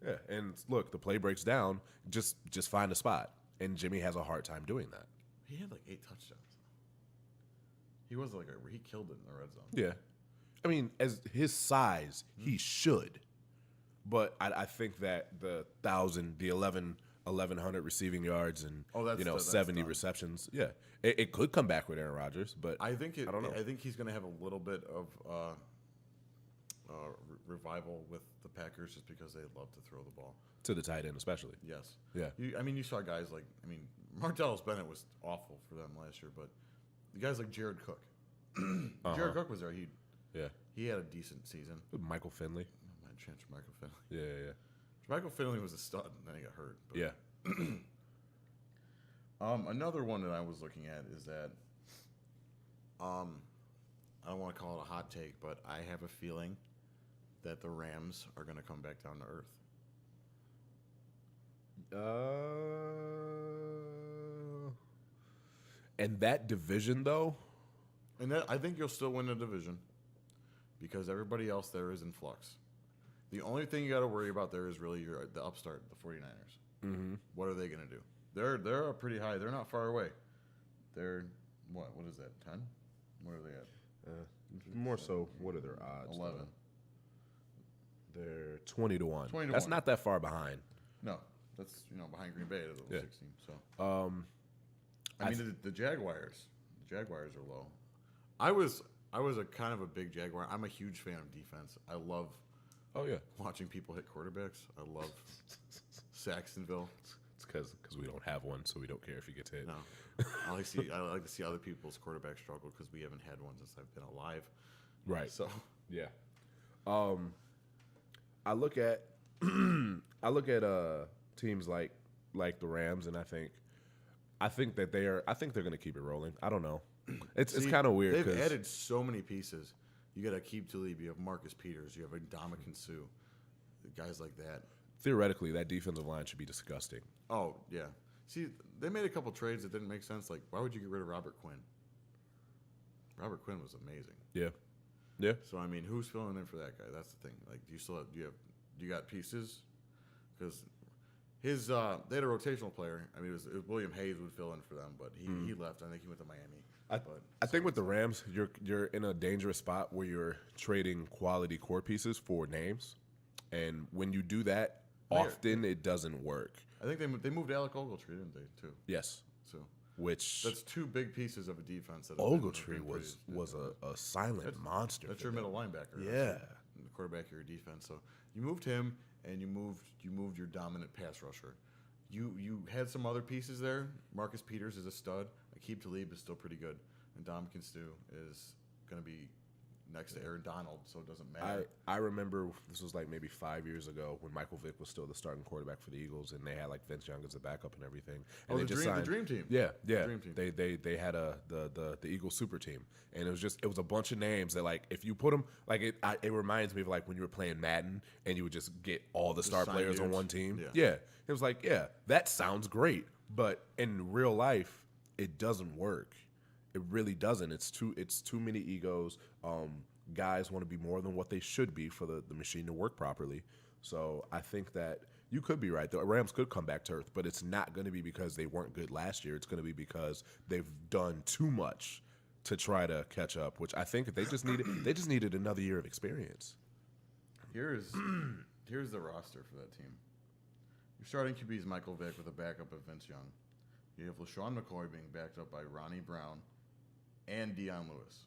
Yeah, and look, the play breaks down. Just find a spot, and Jimmy has a hard time doing that. he had like 8 touchdowns. He was he killed it in the red zone. Yeah, I mean, as his size, he should. but I think that the 1,100 receiving yards and That's 70 done. receptions, it could come back with Aaron Rodgers, but I think I don't know. I think he's going to have a little bit of revival with the Packers just because they love to throw the ball. To the tight end especially. Yes. Yeah. You saw guys like Martellus Bennett was awful for them last year, but the guys like Jared Cook. Jared Cook was there. He had a decent season. Michael Finley. My chance for Michael Finley. Yeah. Michael Finley was a stud, and then he got hurt. But, Yeah. Another one that I was looking at is that I don't want to call it a hot take, but I have a feeling that the Rams are going to come back down to earth. And that division though, And I think you'll still win the division because everybody else there is in flux. The only thing you got to worry about there is really the upstart, the 49ers. mm-hmm. What are they going to do? They're up pretty high. They're not far away. They're what? What is that? 10? What are they at? More so, what are their odds? 11. They're 20-1. 20 to That's 1. not that far behind. No, that's behind Green Bay at Yeah. 16. So I the Jaguars. The Jaguars are low. I was a kind of a big Jaguar. I'm a huge fan of defense. I love Oh yeah, watching people hit quarterbacks. I love Saxonville. it's because we don't have one, so we don't care if he gets hit. No, I like to see other people's quarterbacks struggle because we haven't had one since I've been alive. Right. So Yeah. I look at teams like the Rams, and I think that they're going to keep it rolling. I don't know. It's kind of weird. They've 'cause- added so many pieces. You got Aqib Talib, you have Marcus Peters, you have Ndamukong Suh, guys like that. theoretically that defensive line should be disgusting. Oh yeah. See, they made a couple trades that didn't make sense. Like, why would you get rid of Robert Quinn? Robert Quinn was amazing. Yeah. Yeah. So I mean, who's filling in for that guy? That's the thing. Like, do you got pieces? Because his they had a rotational player. I mean, it was William Hayes would fill in for them, but he left. I think he went to Miami. I think with the Rams, you're in a dangerous spot where you're trading quality core pieces for names, and when you do that, often it doesn't work. I think they moved Alec Ogletree, didn't they? Too. Yes, So which that's two big pieces of a defense. That have been Ogletree was a silent monster. That's for your them. middle linebacker. Yeah. The quarterback of your defense. So you moved him, and you moved your dominant pass rusher. You had some other pieces there. Marcus Peters is a stud. Aqib Talib is still pretty good. And Ndamukong Suh is going to be next to Aaron Donald, so it doesn't matter. I remember this was like maybe 5 years ago when Michael Vick was still the starting quarterback for the Eagles, and they had like Vince Young as a backup and everything. And the they just dream team. Yeah. The dream team. They had the Eagles super team, and it was a bunch of names that like if you put them like it reminds me of like when you were playing Madden and you would just get all the star sign players on dudes. one team. Yeah. Yeah, it was like that sounds great, but in real life it doesn't work. It really doesn't. It's too many egos. Guys want to be more than what they should be for the machine to work properly. So I think that you could be right. The Rams could come back to earth, but it's not going to be because they weren't good last year. It's going to be because they've done too much to try to catch up, which I think they just needed another year of experience. Here's the roster for that team. Your starting QB is Michael Vick with a backup of Vince Young. You have LaShawn McCoy being backed up by Ronnie Brown and Deion Lewis.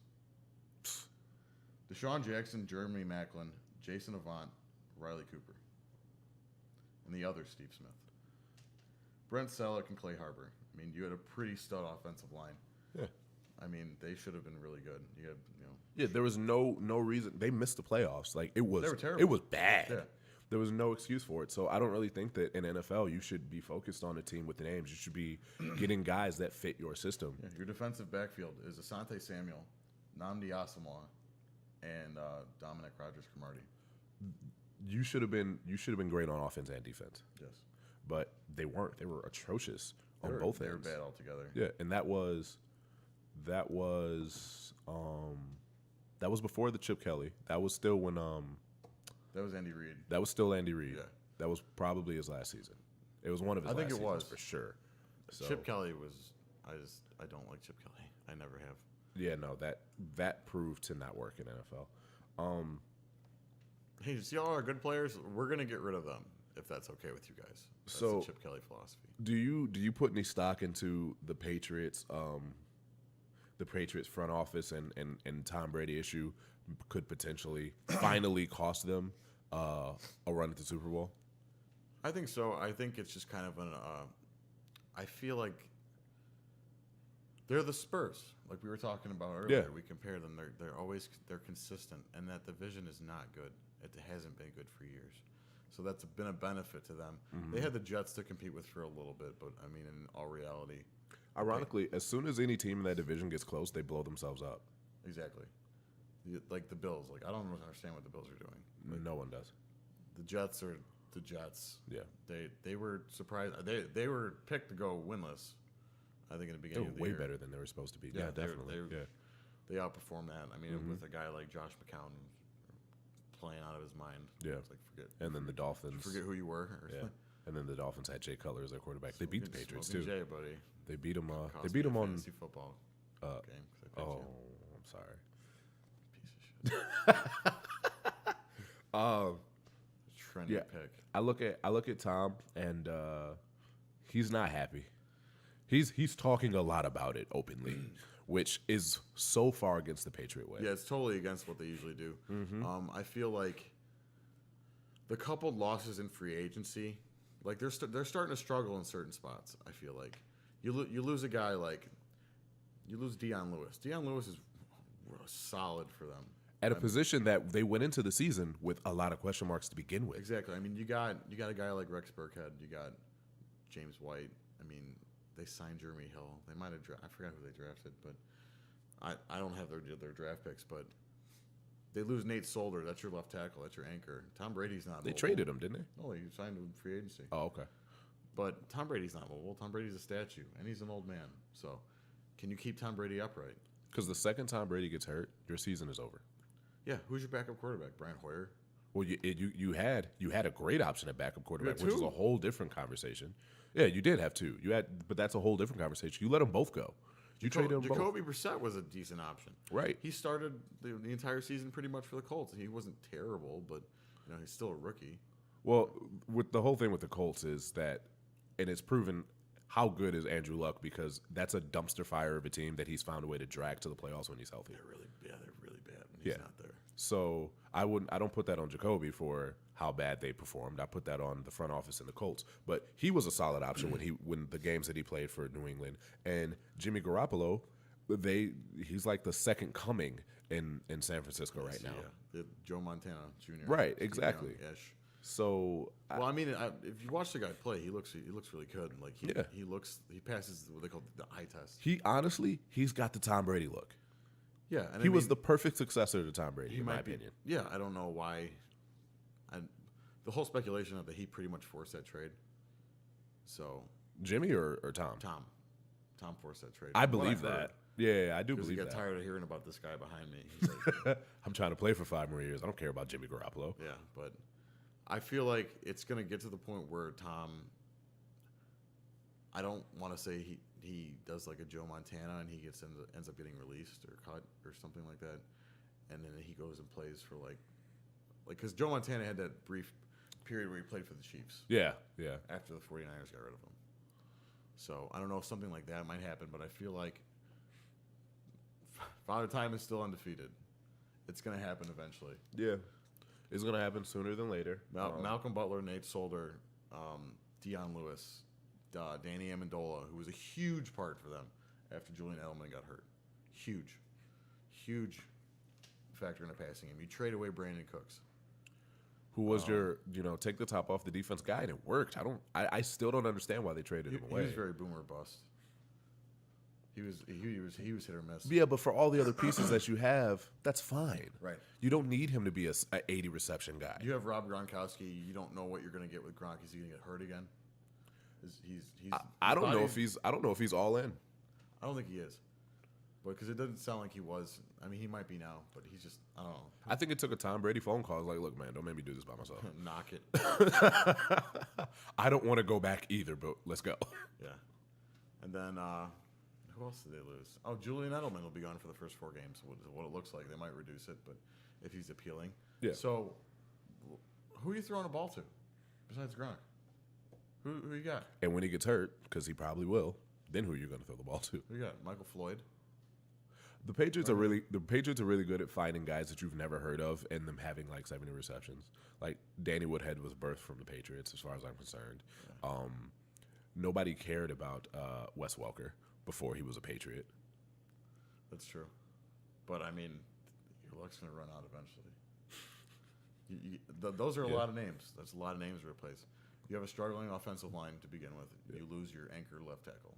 Deshaun Jackson, Jeremy Maclin, Jason Avant, Riley Cooper. And the other Steve Smith. Brent Selleck and Clay Harbor. I mean, you had a pretty stud offensive line. Yeah. I mean, they should have been really good. You had, Yeah, there was no reason they missed the playoffs. Like it was, They were terrible. It was bad. Yeah. There was no excuse for it. So I don't really think that in NFL you should be focused on a team with the names. You should be getting guys that fit your system. Yeah, your defensive backfield is Asante Samuel, Nnamdi Asamoah, and Dominic Rodgers-Cromartie. You should have been great on offense and defense, Yes. but they weren't. They were atrocious They on were- both They were ends. bad altogether. Yeah, and that was before the Chip Kelly. That was still when That was Andy Reid. that was still Andy Reid. Yeah. That was probably his last season. It was one of his I think last it was. seasons for sure. So, Chip Kelly was. I don't like Chip Kelly. I never have. yeah, no, that proved to not work in NFL. hey, see all our good players? We're gonna get rid of them if that's okay with you guys. That's So- the Chip Kelly philosophy. Do you put any stock into the Patriots front office and Tom Brady issue could potentially finally cost them a run at the Super Bowl? I think so. I think it's just kind of an. I feel like they're the Spurs, like we were talking about earlier. Yeah. We compare them. They're consistent, and that division is not good. It hasn't been good for years. So that's been a benefit to them. They had the Jets to compete with for a little bit, but I mean, in all reality, Ironically, as soon as any team in that division gets close, they blow themselves up. exactly. Like the Bills. Like I don't understand what the Bills are doing. No one does. The Jets are the Jets. Yeah. They were surprised. They were picked to go winless. I think in the They beginning were of the way year. better than they were supposed to be. Yeah, Yeah, they were- definitely. they were- Yeah. They outperformed that. I mean, with a guy like Josh McCown playing out of his mind. Yeah. It's like And then the Dolphins. forget who you were. Or Yeah. And then the Dolphins had Jay Cutler as their quarterback. They beat the Patriots too. Jay, buddy. They beat them. They Cost beat me a them on. fantasy football game. 'Cause I picked Oh, you. I'm sorry. Piece of shit. Trendy Yeah. pick. I look at Tom, and he's not happy. He's talking a lot about it openly, which is so far against the Patriot way. Yeah, it's totally against what they usually do. Mm-hmm. I feel like the couple losses in free agency, like they're starting to struggle in certain spots. I feel like you lose a guy like you lose Deion Lewis. Deion Lewis is solid for them. At a position that they went into the season with a lot of question marks to begin with. Exactly. I mean, you got a guy like Rex Burkhead. You got James White. I mean, they signed Jeremy Hill. They might have I forgot who they drafted, but I don't have their draft picks. But they lose Nate Solder. That's your left tackle. That's your anchor. Tom Brady's not. They mobile. traded him, didn't they? No, he signed him in free agency. Oh, okay. But Tom Brady's not mobile. Tom Brady's a statue, and he's an old man. So, can you keep Tom Brady upright? Because the second Tom Brady gets hurt, your season is over. Yeah. Who's your backup quarterback? Brian Hoyer. Well, you had a great option at backup quarterback, which is two. a whole different conversation. Yeah, you did have two. But that's a whole different conversation. You let them both go. You traded them both. Jacoby Brissett was a decent option. Right. He started the entire season pretty much for the Colts. He wasn't terrible, but he's still a rookie. Well, with the whole thing with the Colts is that, and it's proven how good is Andrew Luck because that's a dumpster fire of a team that he's found a way to drag to the playoffs when he's healthy. They're really bad when he's Yeah. not there. So I don't put that on Jacoby for how bad they performed. I put that on the front office and the Colts. But he was a solid option when the games that he played for New England. And Jimmy Garoppolo, he's like the second coming in San Francisco right now. Yeah, the Joe Montana Jr. Right, exactly. Ish. So Well, I mean, if you watch the guy play, he looks really good. Like he passes what they call the eye test. he's got the Tom Brady look. Yeah, and He was the perfect successor to Tom Brady, in my might be. opinion. Yeah, I don't know why. The whole speculation of that he pretty much forced that trade. So Jimmy or Tom? Tom forced that trade. I From what believe I've heard. that. Yeah, I do Because he believe got that. tired of hearing about this guy behind me. He's like, I'm trying to play for 5 more years. I don't care about Jimmy Garoppolo. yeah, but I feel like it's going to get to the point where Tom, I don't want to say he does like a Joe Montana and he ends up getting released or cut or something like that. And then he goes and plays for like because Joe Montana had that brief period where he played for the Chiefs Yeah. after the 49ers got rid of him. So I don't know if something like that might happen, but I feel like Father Time is still undefeated. It's going to happen eventually. Yeah. It's going to happen sooner than later. Malcolm Butler, Nate Solder, Deion Lewis, Danny Amendola, who was a huge part for them after Julian Edelman got hurt. Huge factor in the passing game. You trade away Brandon Cooks. Who was your, take the top off the defense guy, and it worked. I still don't understand why they traded him He away. was very boomer bust. He was hit or miss. Yeah, but for all the other pieces that you have, that's fine. Right. You don't need him to be a 80 reception guy. You have Rob Gronkowski. You don't know what you're going to get with Gronk. Is he going to get hurt again? I don't know if he's all in. I don't think he is. But because it doesn't sound like he was. I mean, he might be now, but he's just, I don't know. I think it took a Tom Brady phone call. I was like, look, man, don't make me do this by myself. Knock it. I don't want to go back either, but let's go. Yeah. And then, who else did they lose? Oh, Julian Edelman will be gone for the first 4 games. What it looks like. They might reduce it, but if he's appealing. Yeah. So Who are you throwing a ball to besides Gronk? Who you got? And when he gets hurt, because he probably will, then who are you going to throw the ball to? Who you got? Michael Floyd. The Patriots are really good at finding guys that you've never heard of and them having like 70 receptions. Like Danny Woodhead was birthed from the Patriots, as far as I'm concerned. Nobody cared about Wes Welker before he was a Patriot. That's true. But, I mean, your luck's going to run out eventually. Those are a lot of names. That's a lot of names to replace. You have a struggling offensive line to begin with. You lose your anchor left tackle.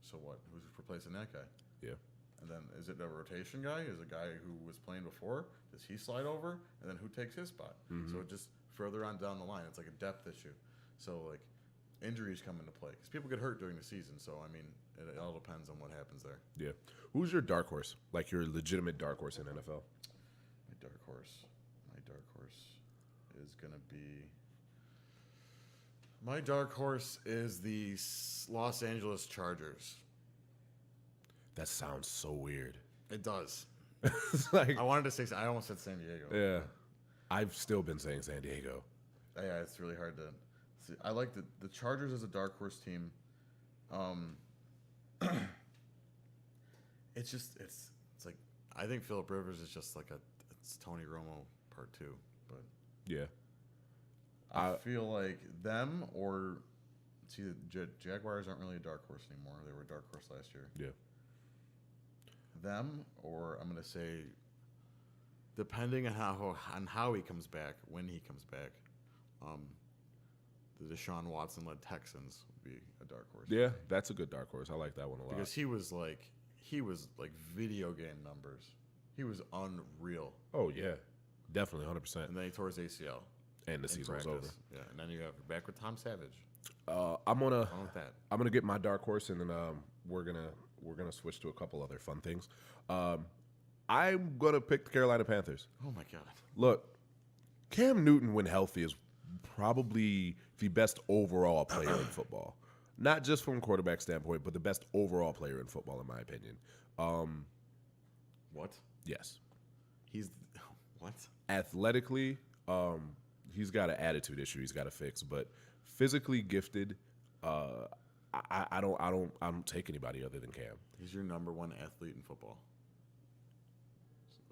So what? Who's replacing that guy? Yeah. And then is it a rotation guy? Is a guy who was playing before? Does he slide over? And then who takes his spot? So it just further on down the line. It's like a depth issue. So, like, injuries come into play. Because people get hurt during the season. So, I mean, it all depends on what happens there. Yeah. Who's your dark horse? Like your legitimate dark horse in NFL? My dark horse is going to be... My dark horse is the Los Angeles Chargers. That sounds so weird. It does. It's like, I wanted to say... I almost said San Diego. yeah. I've still been saying San Diego. Yeah, it's really hard to see. I like the Chargers as a dark horse team. It's like I think Phillip Rivers is just like it's Tony Romo part 2, but Yeah. I feel like them or see the Jaguars aren't really a dark horse anymore. They were a dark horse last year. Yeah. Them or I'm gonna say, depending on how he comes back, when he comes back, the Deshaun Watson-led Texans would be a dark horse. Yeah, that's a good dark horse. I like that one a lot. Because he was like video game numbers. He was unreal. Oh, yeah. Definitely, 100%. And then he tore his ACL. And the season was over. Yeah, and then you have back with Tom Savage. I'm gonna Wrong with that. I'm gonna get my dark horse, and then we're gonna switch to a couple other fun things. I'm gonna pick the Carolina Panthers. Oh my God. Look, Cam Newton, when healthy, is probably the best overall player in football. Not just from a quarterback standpoint, but the best overall player in football, in my opinion. What? Yes. He's what? Athletically, he's got an attitude issue he's got to fix, but physically gifted, I don't take anybody other than Cam. He's your number one athlete in football.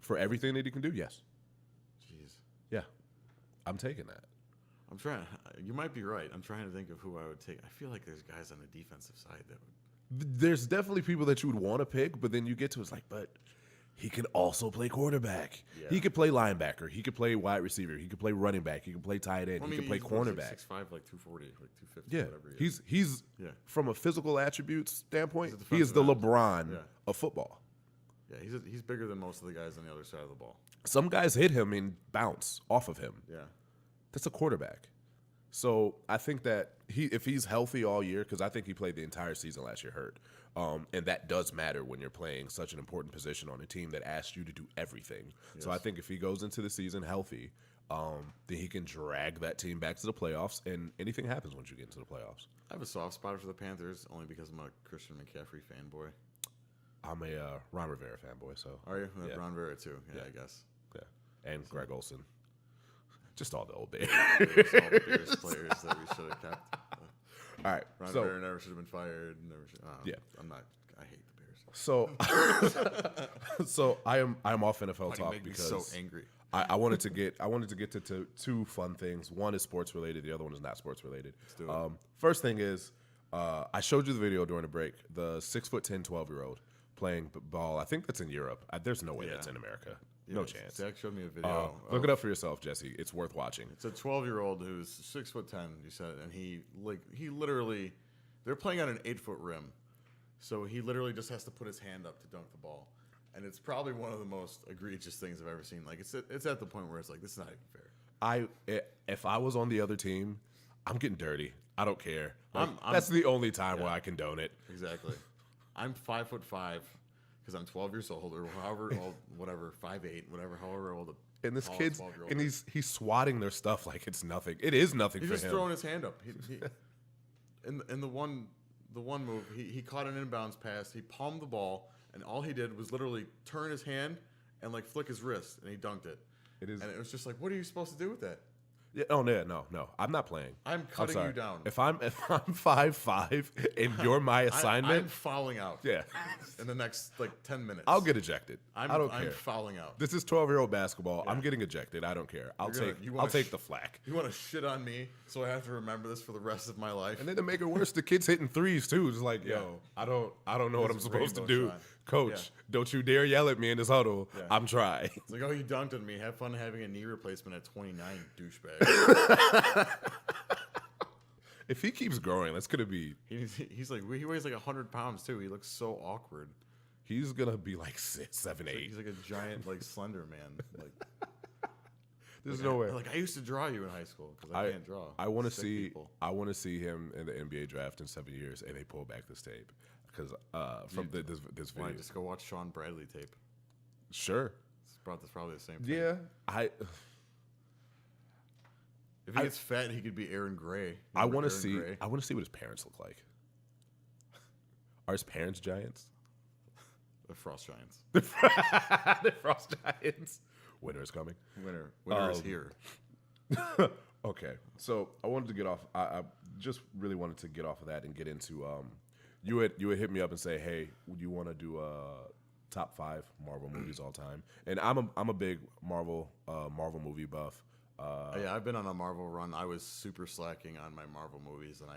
For everything that he can do, yes. Jeez. Yeah. I'm taking that. I'm trying. You might be right. I'm trying to think of who I would take. I feel like there's guys on the defensive side that would. There's definitely people that you would want to pick, but then you get to it's like, but he can also play quarterback. Yeah. He could play linebacker. He could play wide receiver. He could play running back. He could play tight end. I mean, he could play he's cornerback. 6'5", like 240, like 250, Yeah, whatever he is. he's Yeah. from a physical attributes standpoint, He's a he is the defensive end. LeBron Yeah. of football. Yeah, he's bigger than most of the guys on the other side of the ball. Some guys hit him and bounce off of him. Yeah. That's a quarterback. So I think that if he's healthy all year, because I think he played the entire season last year hurt, and that does matter when you're playing such an important position on a team that asks you to do everything. Yes. So I think if he goes into the season healthy, then he can drag that team back to the playoffs, and anything happens once you get into the playoffs. I have a soft spot for the Panthers only because I'm a Christian McCaffrey fanboy. I'm a Ron Rivera fanboy, so Are you? Yeah. Ron Rivera too. Yeah, I guess. yeah, and Greg Olson, just all the old days. There's all the Bears players that we should have kept. All right, Ron so Rivera never should have been fired. Never should. Yeah. I'm not. I hate the Bears. so I'm off NFL Fucking talk make me because so angry. I wanted to get to two fun things. One is sports related. The other one is not sports related. do it. First thing is I showed you the video during the break. The 6'10", 12-year-old playing ball. I think that's in Europe. There's no way Yeah. that's in America. No Yes, chance. Zach showed me a video. Look it up for yourself, Jesse. It's worth watching. It's a 12-year-old who's 6'10", you said, and he literally, they're playing on an 8-foot rim, so he literally just has to put his hand up to dunk the ball, and it's probably one of the most egregious things I've ever seen. Like it's at the point where it's like this is not even fair. If I was on the other team, I'm getting dirty. I don't care. Like, I'm- that's the only time where I condone it. Exactly. I'm 5'5" because I'm 12 years old or however old, whatever 5'8", whatever, however old. And this tallest kid's 12-year-old and is. he's swatting their stuff like it's nothing. It is nothing He's for just him. throwing his hand up. He in the one move, he caught an inbounds pass. He palmed the ball, and all he did was literally turn his hand and like flick his wrist, and he dunked it. It is- and it was just like, what are you supposed to do with that? Yeah, oh no. I'm not playing. I'm cutting sorry. you down. If I'm 5'5" and you're my I'm assignment, fouling out. yeah, In the next like 10 minutes. I'll get ejected. I don't I'm care. fouling out. This is 12-year-old basketball. I'm getting ejected. I don't care. I'll take the flack. You want to shit on me, so I have to remember this for the rest of my life. And then to make it worse, the kid's hitting threes too. It's like, Yeah. yo, I don't know what I'm His supposed to rainbow do. shot. Coach, Yeah. don't you dare yell at me in this huddle. Yeah. I'm trying. It's like, oh, you dunked on me. Have fun having a knee replacement at 29, douchebag. If he keeps growing, that's gonna be. He's like, he weighs like 100 pounds too. He looks so awkward. He's gonna be like 6, 7, 8. He's like a giant, like slender man. Like, There's no way. Like I used to draw you in high school because I can't draw. I want to Sick see. people. I want to see him in the NBA draft in 7 years, and they pull back this tape because from this Why video. just go watch Sean Bradley tape? Sure. It's probably the same thing. Yeah. If he gets fat, he could be Aaron Gray. I Remember want to Aaron see. Gray? I want to see what his parents look like. Are his parents giants? The Frost Giants. The Frost Giants. Winter is coming. Winner Um, is here. Okay, so I wanted to get off. I just really wanted to get off of that and get into. You had hit me up and say, hey, would you want to do top 5 Marvel movies all time? And I'm a big Marvel movie buff. Yeah, I've been on a Marvel run. I was super slacking on my Marvel movies, and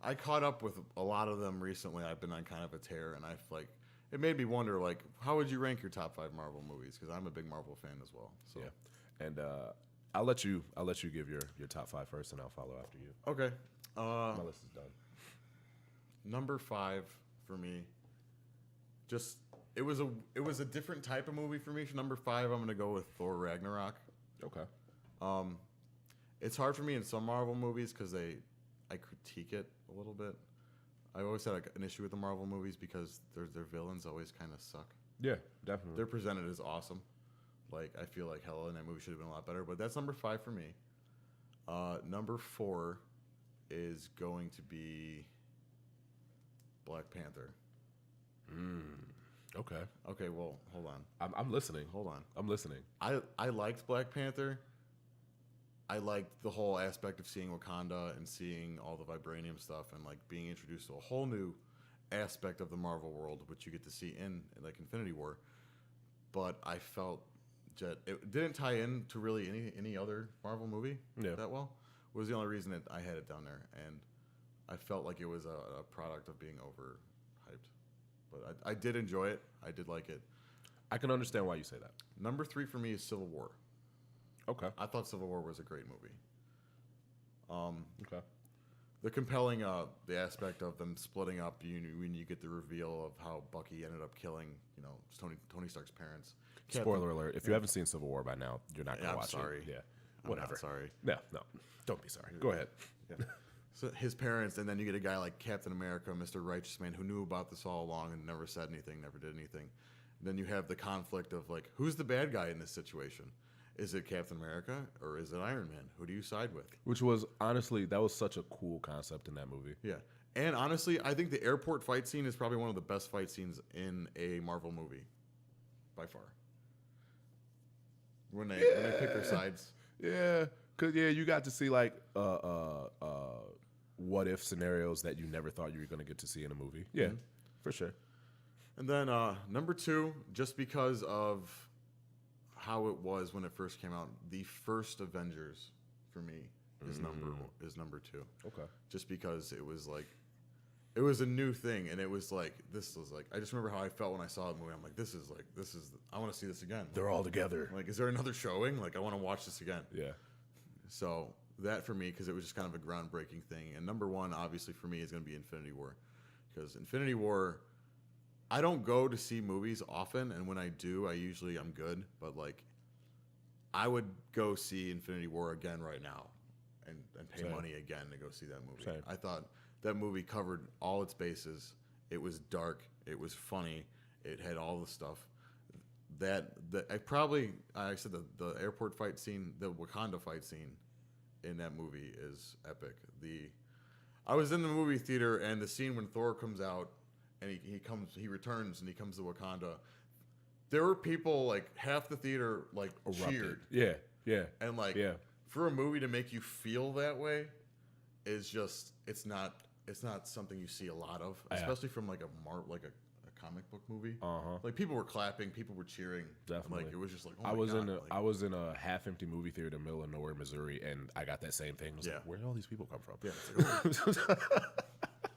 I caught up with a lot of them recently. I've been on kind of a tear, and I've like it made me wonder like how would you rank your top 5 Marvel movies? Because I'm a big Marvel fan as well. So Yeah, and I'll let you give your top 5 first, and I'll follow after you. okay, My list is done. number 5 for me. Just it was a different type of movie for me. For number 5, I'm gonna go with Thor Ragnarok. Okay. It's hard for me in some Marvel movies because I critique it a little bit. I always had an issue with the Marvel movies because their villains always kind of suck. Yeah, definitely. They're presented as awesome. Like I feel like Hela in that movie should have been a lot better. But that's number 5 for me. Number 4 is going to be Black Panther. Okay. Okay, well, hold on. I'm listening. Hold on. I'm listening. I liked Black Panther. I liked the whole aspect of seeing Wakanda and seeing all the vibranium stuff and like being introduced to a whole new aspect of the Marvel world, which you get to see in like Infinity War. But I felt it didn't tie in to really any other Marvel movie that well. Was the only reason that I had it down there, and I felt like it was a product of being overhyped. But I did enjoy it. I did like it. I can understand why you say that. Number 3 for me is Civil War. Okay. I thought Civil War was a great movie. Okay. The compelling, the aspect of them splitting up, when you get the reveal of how Bucky ended up killing, Tony Stark's parents. Spoiler alert: if you haven't seen Civil War by now, you're not gonna I'm watch sorry. it. Yeah. I'm Whatever. not sorry. No, don't be sorry. Go ahead. So his parents, and then you get a guy like Captain America, Mr. Righteous Man, who knew about this all along and never said anything, never did anything. And then you have the conflict of like, who's the bad guy in this situation? Is it Captain America or is it Iron Man? Who do you side with? Which was honestly, that was such a cool concept in that movie. Yeah. And honestly, I think the airport fight scene is probably one of the best fight scenes in a Marvel movie. By far. When they pick their sides. Yeah, cause you got to see like what if scenarios that you never thought you were gonna get to see in a movie. Yeah, for sure. And then number 2, just because of how it was when it first came out, the first Avengers for me is number 2. Okay. Just because it was like it was a new thing, and it was like this was like I just remember how I felt when I saw the movie. I'm like, this is I want to see this again. They're all together. Like, is there another showing? Like, I want to watch this again. Yeah. So that for me, because it was just kind of a groundbreaking thing. And number 1, obviously for me, is going to be Infinity War, because Infinity War. I don't go to see movies often, and when I do, I'm good. But like, I would go see Infinity War again right now, and pay Same. money again to go see that movie. Same. I thought that movie covered all its bases. It was dark. It was funny. It had all the stuff. I said the airport fight scene, the Wakanda fight scene, in that movie is epic. I was in the movie theater, and the scene when Thor comes out. And he returns, and he comes to Wakanda. There were people like half the theater like cheered, Yeah. and like Yeah. for a movie to make you feel that way is just it's not something you see a lot of, Yeah. especially from like a comic book movie. Uh-huh. Like people were clapping, people were cheering. Definitely. Like it was just like, oh I my was God. in a like, I was in a half empty movie theater in the middle of nowhere, Missouri, and I got that same thing. I was Yeah. like, where did all these people come from? Yeah,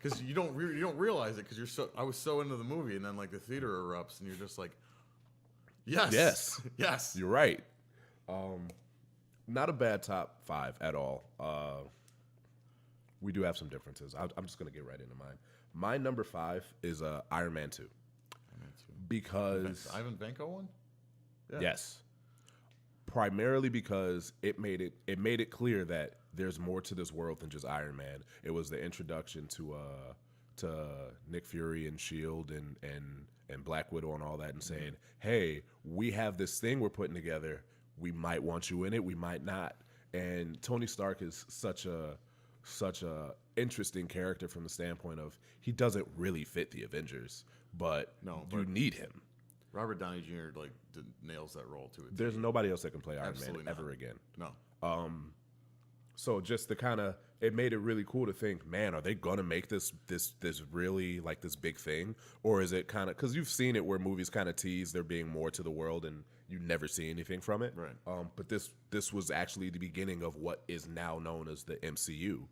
because you don't realize it because I was so into the movie, and then like the theater erupts, and you're just like, yes, Yes. yes. You're right. Not a bad top 5 at all. We do have some differences. I'm just gonna get right into mine. My number 5 is Iron Man 2 because Ivan Vanko one. Yeah. yes, primarily because it made it clear that there's more to this world than just Iron Man. It was the introduction to Nick Fury and Shield and Black Widow and all that, and saying, hey, we have this thing we're putting together. We might want you in it, we might not. And Tony Stark is such a interesting character from the standpoint of he doesn't really fit the Avengers, but No, you but- need him. Robert Downey Jr. Nails that role to it. There's nobody else that can play Iron Absolutely Man not. ever again. No. So just the kind of, it made it really cool to think, man, are they gonna make this really like this big thing, or is it kind of, because you've seen it where movies kind of tease there being more to the world and you never see anything from it. Right. But this was actually the beginning of what is now known as the MCU.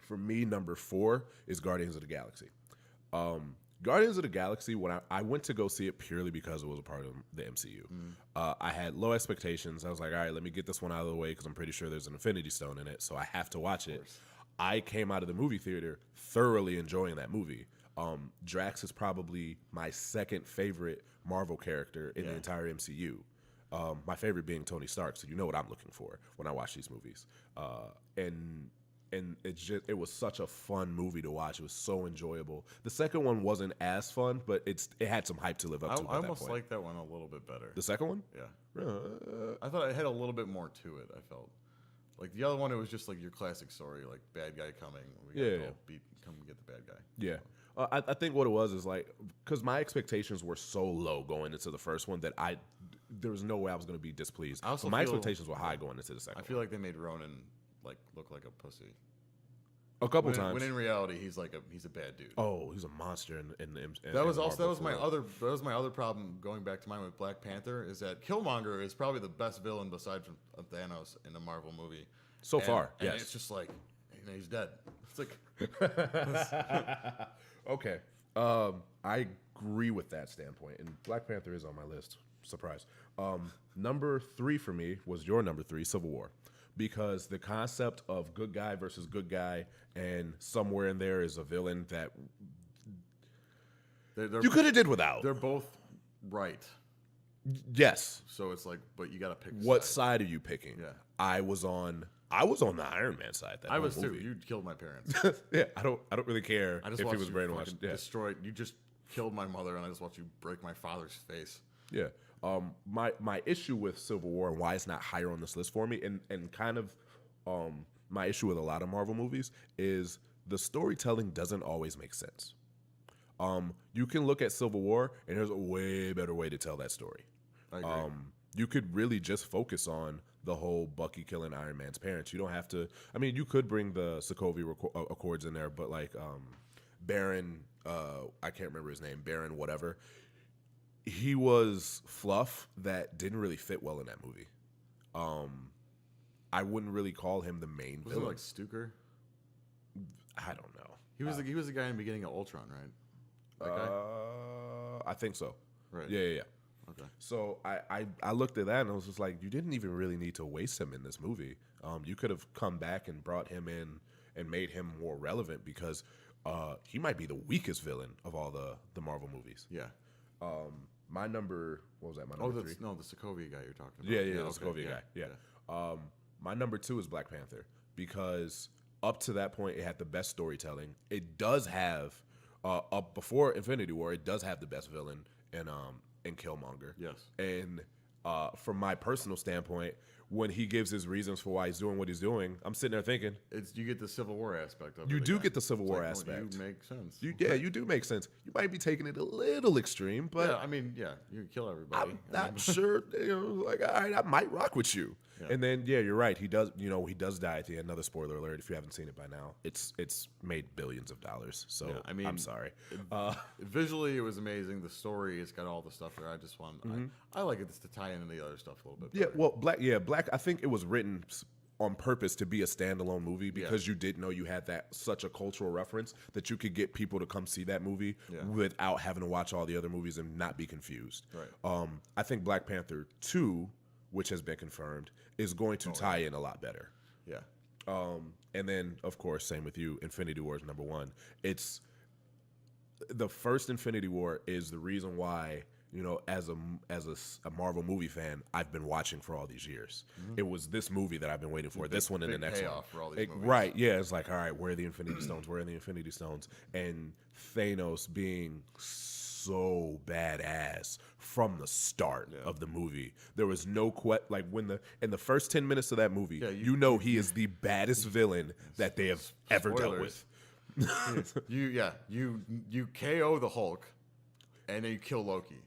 For me, number 4 is Guardians of the Galaxy. Guardians of the Galaxy, when I went to go see it purely because it was a part of the MCU. I had low expectations. I was like, all right, let me get this one out of the way because I'm pretty sure there's an Infinity Stone in it, so I have to watch it. I came out of the movie theater thoroughly enjoying that movie. Drax is probably my second favorite Marvel character in the entire MCU. My favorite being Tony Stark, so you know what I'm looking for when I watch these movies. And it was such a fun movie to watch. It was so enjoyable. The second one wasn't as fun, but it had some hype to live up to. I At that almost point. liked that one a little bit better. The second one. Yeah. I thought it had a little bit more to it. I felt like the other one, it was just like your classic story, like bad guy coming. We gotta go come get the bad guy. Yeah. I think what it was is like, because my expectations were so low going into the first one that there was no way I was going to be displeased. I also But my feel- expectations were high going into the second I feel like they made Ronan like look like a pussy. one. A couple When, times. when in reality, he's a bad dude. Oh, he's a monster in the That was in also Marvel for real. my other problem going back to mine with Black Panther is that Killmonger is probably the best villain besides from Thanos in a Marvel movie So far, and yes. it's just like he's dead. It's like Okay. I agree with that standpoint, and Black Panther is on my list. Surprise. Number 3 for me was your number 3, Civil War, because the concept of good guy versus good guy, and somewhere in there is a villain that they're you could have did without. they're both right. Yes. So it's like, but you got to pick What side. side are you picking? Yeah. I was on the Iron Man side. That I whole was too. movie. You killed my parents. Yeah, I don't really care I just if watched he was you brainwashed. fucking Yeah. destroyed. You just killed my mother, and I just watched you break my father's face. Yeah. My issue with Civil War and why it's not higher on this list for me, and kind of my issue with a lot of Marvel movies is the storytelling doesn't always make sense. You can look at Civil War, and there's a way better way to tell that story. I agree. You could really just focus on the whole Bucky killing Iron Man's parents. You don't have to. I mean, you could bring the Sokovia Accords in there, but like Baron, I can't remember his name, Baron whatever. He was fluff that didn't really fit well in that movie. I wouldn't really call him the main Was it villain. like Stuker? I don't know. He was the guy in the beginning of Ultron, right? That guy? I think so. Right. Yeah. Okay. So I looked at that and I was just like, you didn't even really need to waste him in this movie. You could have come back and brought him in and made him more relevant because he might be the weakest villain of all the Marvel movies. Yeah. My number, what was that? My Oh, number 3? the Sokovia guy you're talking about. Yeah, the okay, Sokovia guy. Yeah. My number 2 is Black Panther because up to that point it had the best storytelling. It does have up before Infinity War, it does have the best villain in Killmonger. Yes. And from my personal standpoint, when he gives his reasons for why he's doing what he's doing, I'm sitting there thinking, You get the Civil War aspect of it. you do again. get the Civil It's War like, oh, aspect. You make sense. You do make sense. You might be taking it a little extreme, but yeah, I mean, yeah, you can kill everybody. I'm not sure. Like, all right, I might rock with you. And then you're right. He does. He does die at the end. Another spoiler alert. If you haven't seen it by now, it's made billions of dollars. So Yeah, I mean, I'm sorry. Visually, it was amazing. The story, it's got all the stuff there. I just want, I like it just to tie into the other stuff a little bit. Yeah, better. well, Black. I think it was written on purpose to be a standalone movie because you did know you had such a cultural reference that you could get people to come see that movie without having to watch all the other movies and not be confused. Right. I think Black Panther 2, which has been confirmed, is going to tie in a lot better. Yeah. And then, of course, same with you, Infinity War is number one. It's the first Infinity War is the reason why, as a Marvel movie fan, I've been watching for all these years. It was this movie that I've been waiting for. This one and the big next one. payoff for all these movies. Right, yeah. It's like, all right, where are the Infinity Stones? Where are the Infinity Stones? And Thanos being so badass from the start of the movie. There was no like in the first 10 minutes of that movie, he is the baddest villain that they have ever dealt with. You KO the Hulk, and then you kill Loki.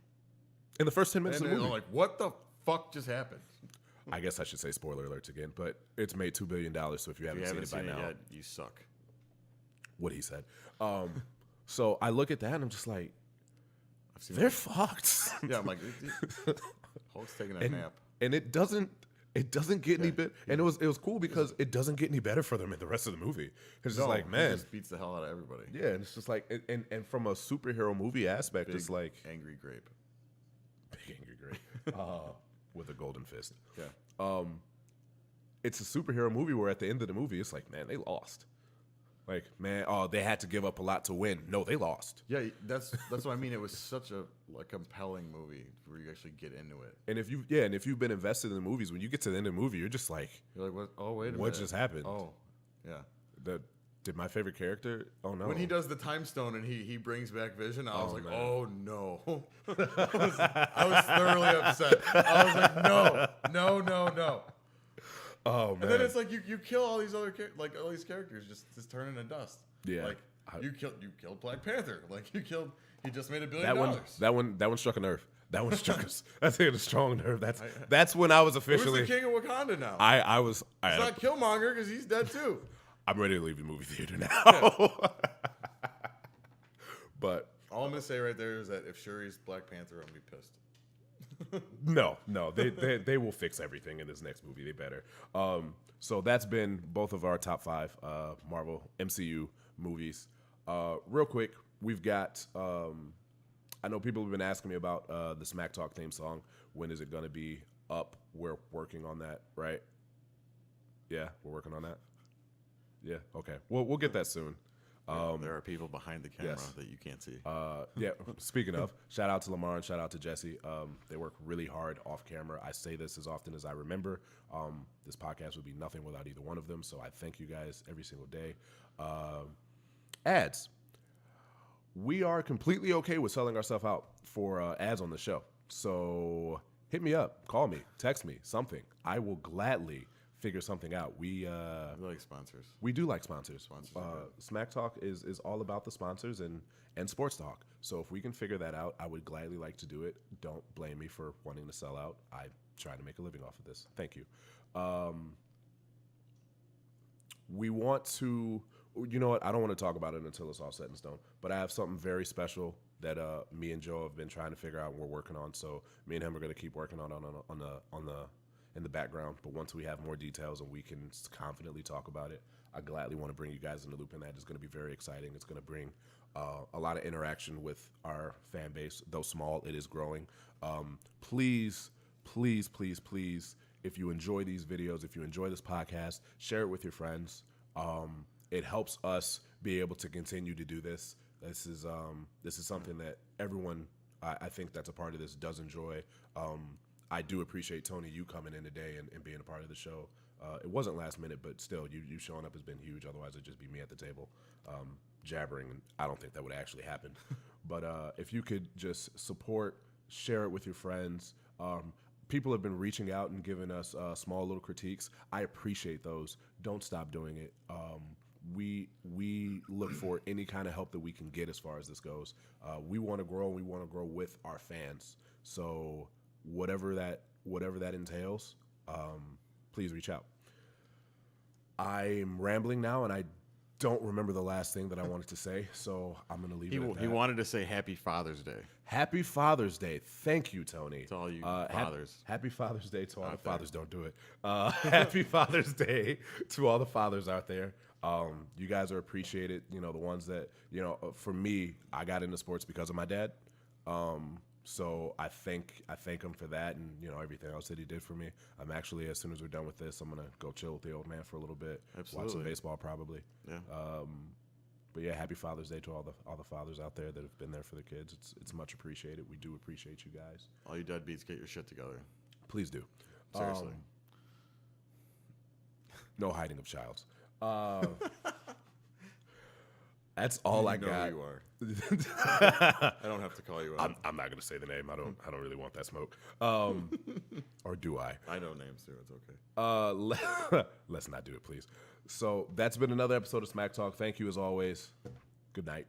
In the first 10 minutes And of the then movie. I'm like, what the fuck just happened? I guess I should say spoiler alerts again, but it's made $2 billion, so if you haven't, seen it by now, yet, you suck. what he said. So I look at that and I'm just like, I've seen they're fucked. Yeah, I'm like, Hulk's taking a nap. And it doesn't get any better. And it was cool because it doesn't get any better for them in the rest of the movie. It's just like, he man, just beats the hell out of everybody. yeah, and it's just like, and from a superhero movie aspect, Big, it's like angry grape. big angry grape with a golden fist. Yeah. It's a superhero movie where at the end of the movie, it's like, man, they lost. Like, man, they had to give up a lot to win. No, they lost. Yeah, that's what I mean. It was such a compelling movie where you actually get into it. And if you've been invested in the movies, when you get to the end of the movie, you're just like, You're like, what? Oh, wait a minute. what just happened? Oh, yeah. Did my favorite character? Oh no! When he does the time stone and he brings back Vision, I was like, man. oh no. I was thoroughly upset. I was like, no. Oh man! And then it's like you kill all these other all these characters just turn into dust. Yeah. Like you killed Black Panther. Like he just made $1 billion. That one struck a nerve. That one struck us. That's a strong nerve. That's when I was Who's officially. the king of Wakanda now? I was. It's not Killmonger because he's dead too. I'm ready to leave the movie theater now. But All I'm gonna say right there is that if Shuri's Black Panther, I'm gonna be pissed. no, they will fix everything in this next movie. They better. So that's been both of our top 5 Marvel MCU movies. Real quick, we've got. I know people have been asking me about the Smack Talk theme song. When is it going to be up? We're working on that, right? Yeah, we're working on that. Yeah, okay. We'll get that soon. There are people behind the camera yes. that you can't see. Yeah, speaking of, shout out to Lamar and shout out to Jesse. They work really hard off camera. I say this as often as I remember. This podcast would be nothing without either one of them, so I thank you guys every single day. Ads. We are completely okay with selling ourselves out for ads on the show. So hit me up, call me, text me, something. I will gladly figure something out. We like sponsors. We do like sponsors. Sponsors are Smack Talk is all about the sponsors and sports talk. So if we can figure that out, I would gladly like to do it. Don't blame me for wanting to sell out. I try to make a living off of this. Thank you. We want to, you know what? I don't want to talk about it until it's all set in stone. But I have something very special that me and Joe have been trying to figure out and we're working on. So me and him are going to keep working on in the background, but once we have more details and we can confidently talk about it, I gladly want to bring you guys in the loop, and that is going to be very exciting. It's going to bring a lot of interaction with our fan base. Though small, it is growing. Please, if you enjoy these videos, if you enjoy this podcast, share it with your friends. It helps us be able to continue to do this. This is something that everyone, I think that's a part of this, does enjoy. I do appreciate, Tony, you coming in today and being a part of the show. It wasn't last minute, but still, you showing up has been huge. Otherwise, it'd just be me at the table jabbering. I don't think that would actually happen. But if you could just support, share it with your friends. People have been reaching out and giving us small little critiques. I appreciate those. Don't stop doing it. We look for any kind of help that we can get as far as this goes. We want to grow, and we want to grow with our fans. So whatever that entails, please reach out. I'm rambling now, and I don't remember the last thing that I wanted to say, so I'm going to leave it at that. He wanted to say Happy Father's Day. Happy Father's Day. Thank you, Tony. To all you fathers. Happy Father's Day to all the there. fathers. Don't do it. Happy Father's Day to all the fathers out there. You guys are appreciated. You know, the ones that, you know, for me, I got into sports because of my dad. So I thank him for that, and you know, everything else that he did for me. I'm actually, as soon as we're done with this, I'm gonna go chill with the old man for a little bit, watch some Absolutely. baseball probably. Yeah. But yeah, happy Father's Day to all the fathers out there that have been there for the kids. It's much appreciated. We do appreciate you guys. All you deadbeats, get your shit together. Please do. Seriously. No hiding of childs. That's all I know got. who you are. I don't have to call you out. I'm not gonna say the name. I don't really want that smoke. Or do I? I know names too. It's okay. Let's not do it, please. So that's been another episode of Smack Talk. Thank you as always. Good night.